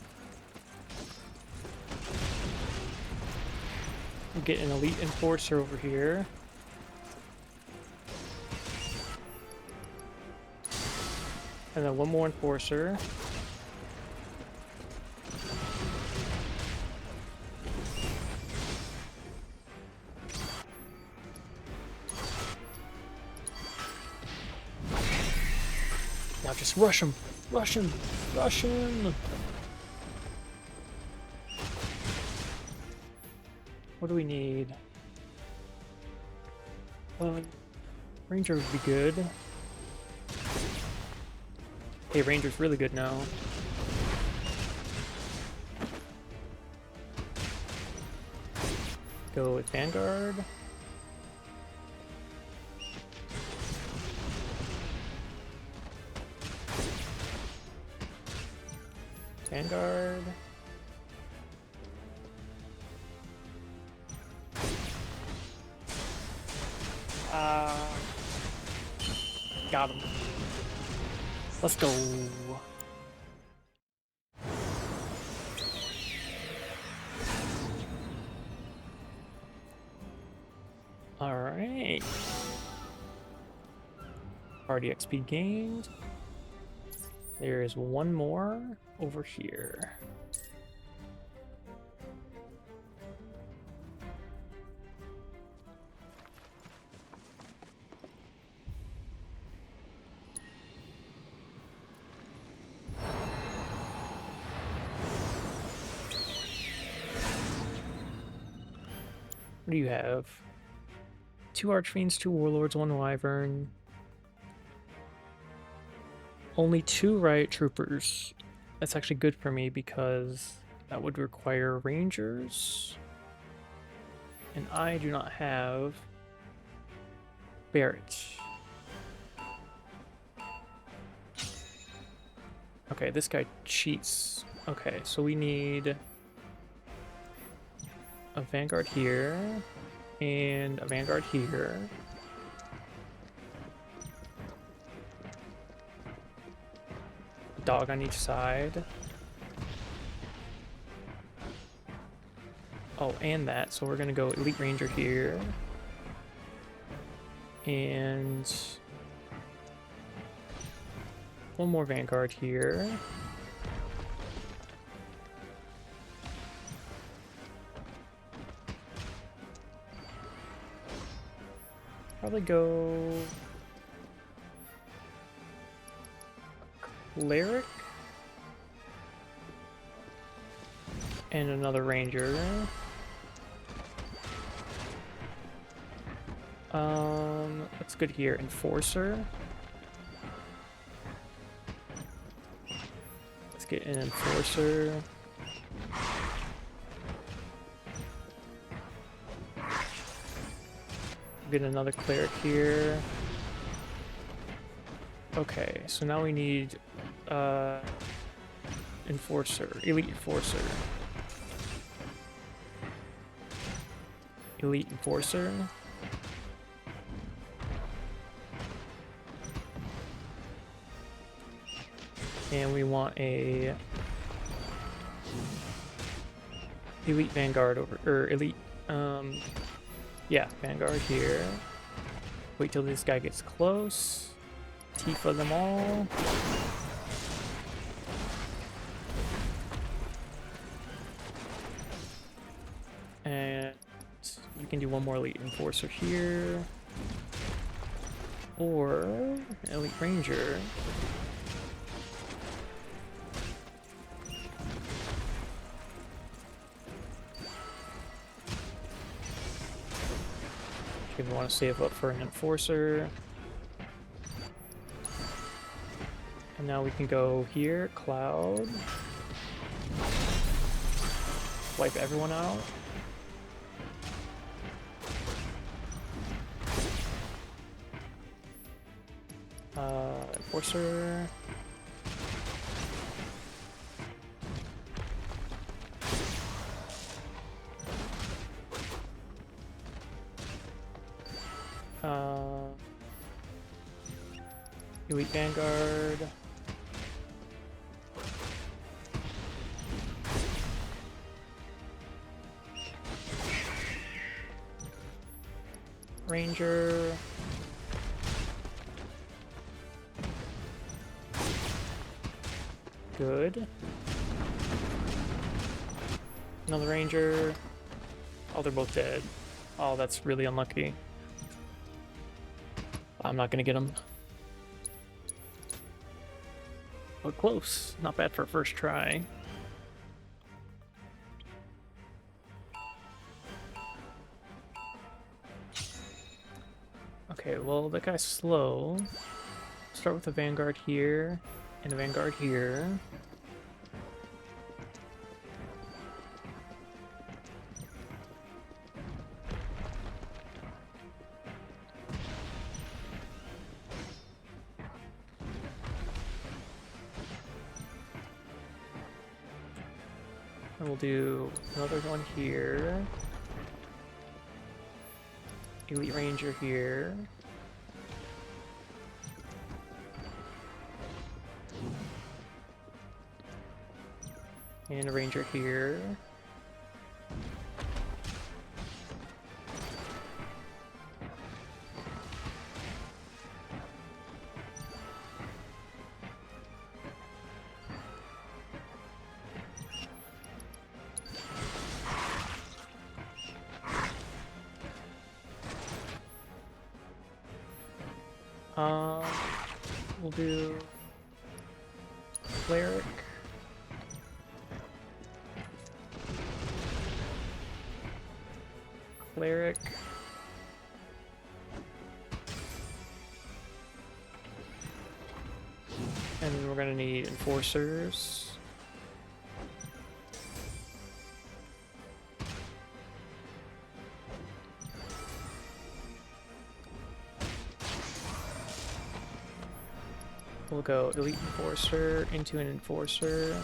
We'll get an elite enforcer over here. And then one more enforcer. Now just rush him! Rush him! Rush him! What do we need? Ranger would be good. Hey, Ranger's really good now. Go with Vanguard. Vanguard. Got him. Let's go. All right. Party XP gained. There is one more over here. What do you have? 2 Archfiends, 2 Warlords, 1 Wyvern. Only 2 Riot Troopers. that's actually good for me because that would require rangers. And I do not have Barrett. Okay, this guy cheats. Okay, so we need a Vanguard here and a Vanguard here. Dog on each side. Oh, and that. So we're gonna go Elite Ranger here. And one more Vanguard here. Probably go Cleric and another Ranger. What's good here? Enforcer. Let's get an Enforcer. Get another Cleric here. Okay, so now we need Enforcer, Elite Enforcer. Elite Enforcer. And we want a Elite Vanguard over, or Elite, yeah, Vanguard here. Wait till this guy gets close. Tifa them all. And you can do one more Elite Enforcer here. Or Elite Ranger. If we want to save up for an Enforcer. And now we can go here, Cloud. Wipe everyone out. Enforcer. Elite Vanguard. Ranger. Good. Another Ranger. Oh, they're both dead. Oh, that's really unlucky. I'm not gonna get them. But close. Not bad for a first try. Okay, well, that guy's slow. Start with a Vanguard here, and a Vanguard here. And we'll do another one here. Elite Ranger here. And a Ranger here. We'll do Cleric. Cleric. And we're gonna need Enforcers. We'll go Elite Enforcer into an Enforcer.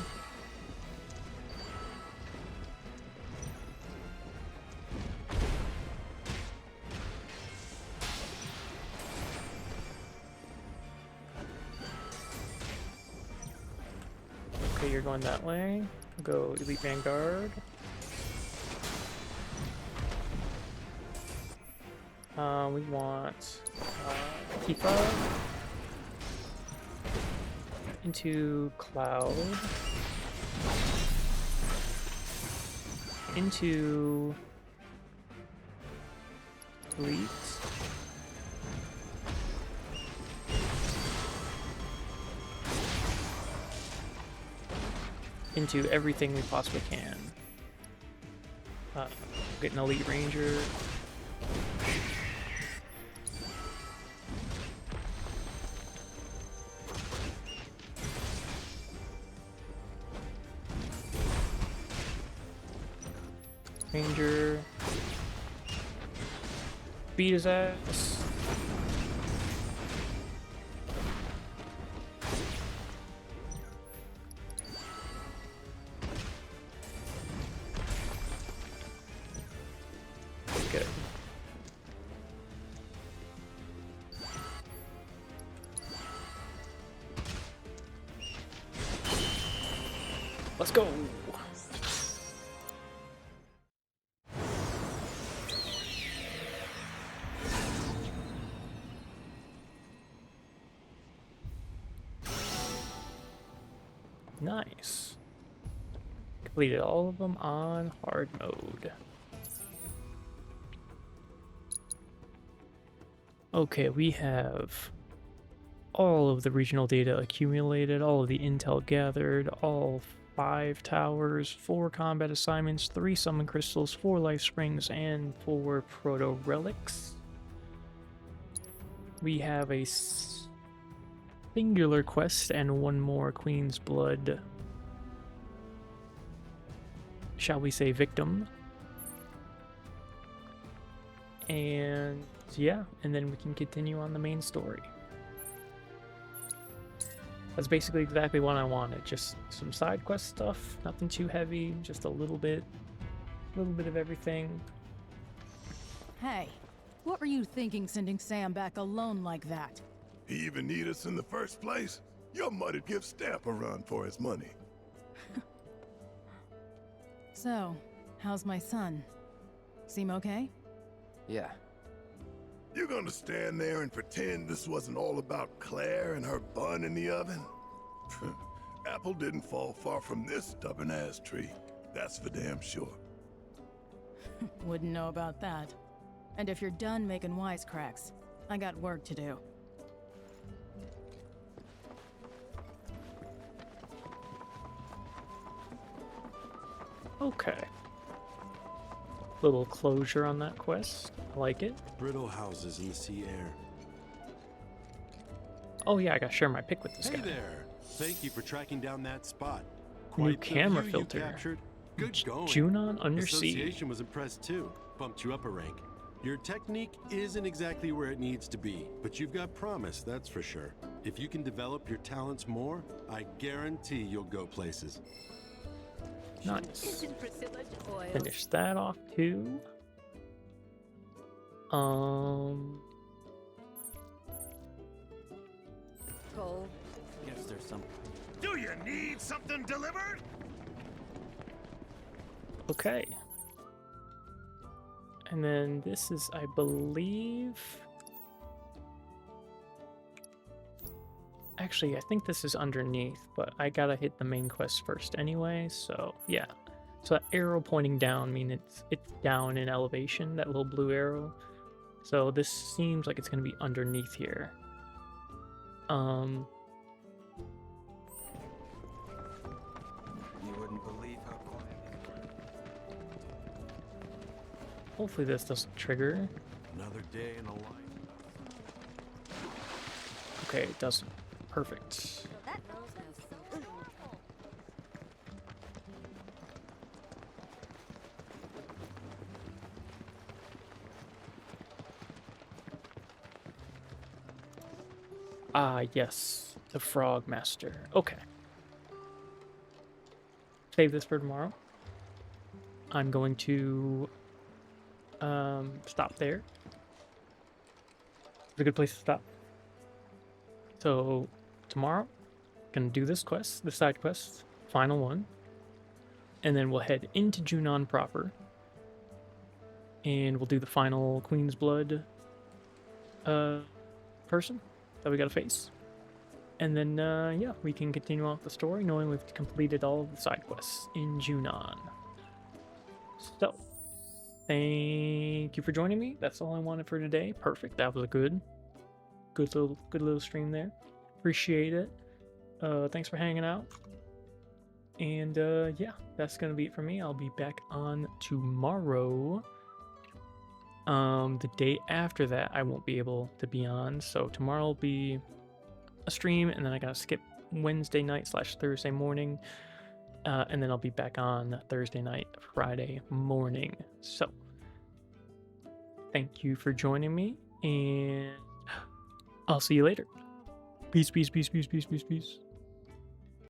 Okay, you're going that way. Go Elite Vanguard. We want Tifa into Cloud, into Elite, into everything we possibly can. Get an Elite Ranger. Ranger. Beat his ass. Good. Let's go. Nice. Completed all of them on hard mode. Okay, we have all of the regional data accumulated, all of the intel gathered, all 5 towers, 4 combat assignments, 3 summon crystals, 4 life springs, and 4 proto relics. We have a singular quest and 1 more Queen's Blood, shall we say, victim. And yeah, and then we can continue on the main story. That's basically exactly what I wanted. Just some side quest stuff, nothing too heavy, just a little bit of everything. Hey, what were you thinking sending Sam back alone like that? He even need us in the first place? You might'd give Stamp a run for his money. So, how's my son? Seem okay? Yeah. You gonna stand there and pretend this wasn't all about Claire and her bun in the oven? Apple didn't fall far from this stubborn-ass tree. That's for damn sure. Wouldn't know about that. And if you're done making wisecracks, I got work to do. Okay. Little closure on that quest. I like it. Brittle houses in the sea air. Oh yeah, I gotta share my pic with this Hey guy. there! Thank you for tracking down that spot. New Quite the camera view you filter. captured. Good going. Junon Undersea. Association was impressed too. Bumped you up a rank. Your technique isn't exactly where it needs to be, but you've got promise, that's for sure. If you can develop your talents more, I guarantee you'll go places. Nice. Finish that off too. Cole. Guess there's some. Do you need something delivered? Okay. And then this is, I believe... Actually, I think this is underneath, but I gotta hit the main quest first anyway, so yeah. So that arrow pointing down means it's down in elevation, that little blue arrow. So this seems like it's gonna be underneath here. You wouldn't believe how quiet it is. Hopefully this doesn't trigger. Another day in a life. Okay, it doesn't. Perfect. Ah, yes. The Frog Master. Okay. Save this for tomorrow. I'm going to stop there. It's a good place to stop. So tomorrow, gonna do this quest, the side quest, final one, and then we'll head into Junon proper, and we'll do the final Queen's Blood person that we gotta face. And then, yeah, we can continue on with the story knowing we've completed all of the side quests in Junon. So, thank you for joining me. That's all I wanted for today. Perfect. That was a good little stream there. Appreciate it. Thanks for hanging out. And, yeah, that's gonna be it for me. I'll be back on tomorrow. The day after that, I won't be able to be on. So tomorrow will be a stream, and then I gotta skip Wednesday night / Thursday morning, and then I'll be back on Thursday night, Friday morning. So thank you for joining me, and I'll see you later. Peace, peace, peace, peace, peace, peace, peace.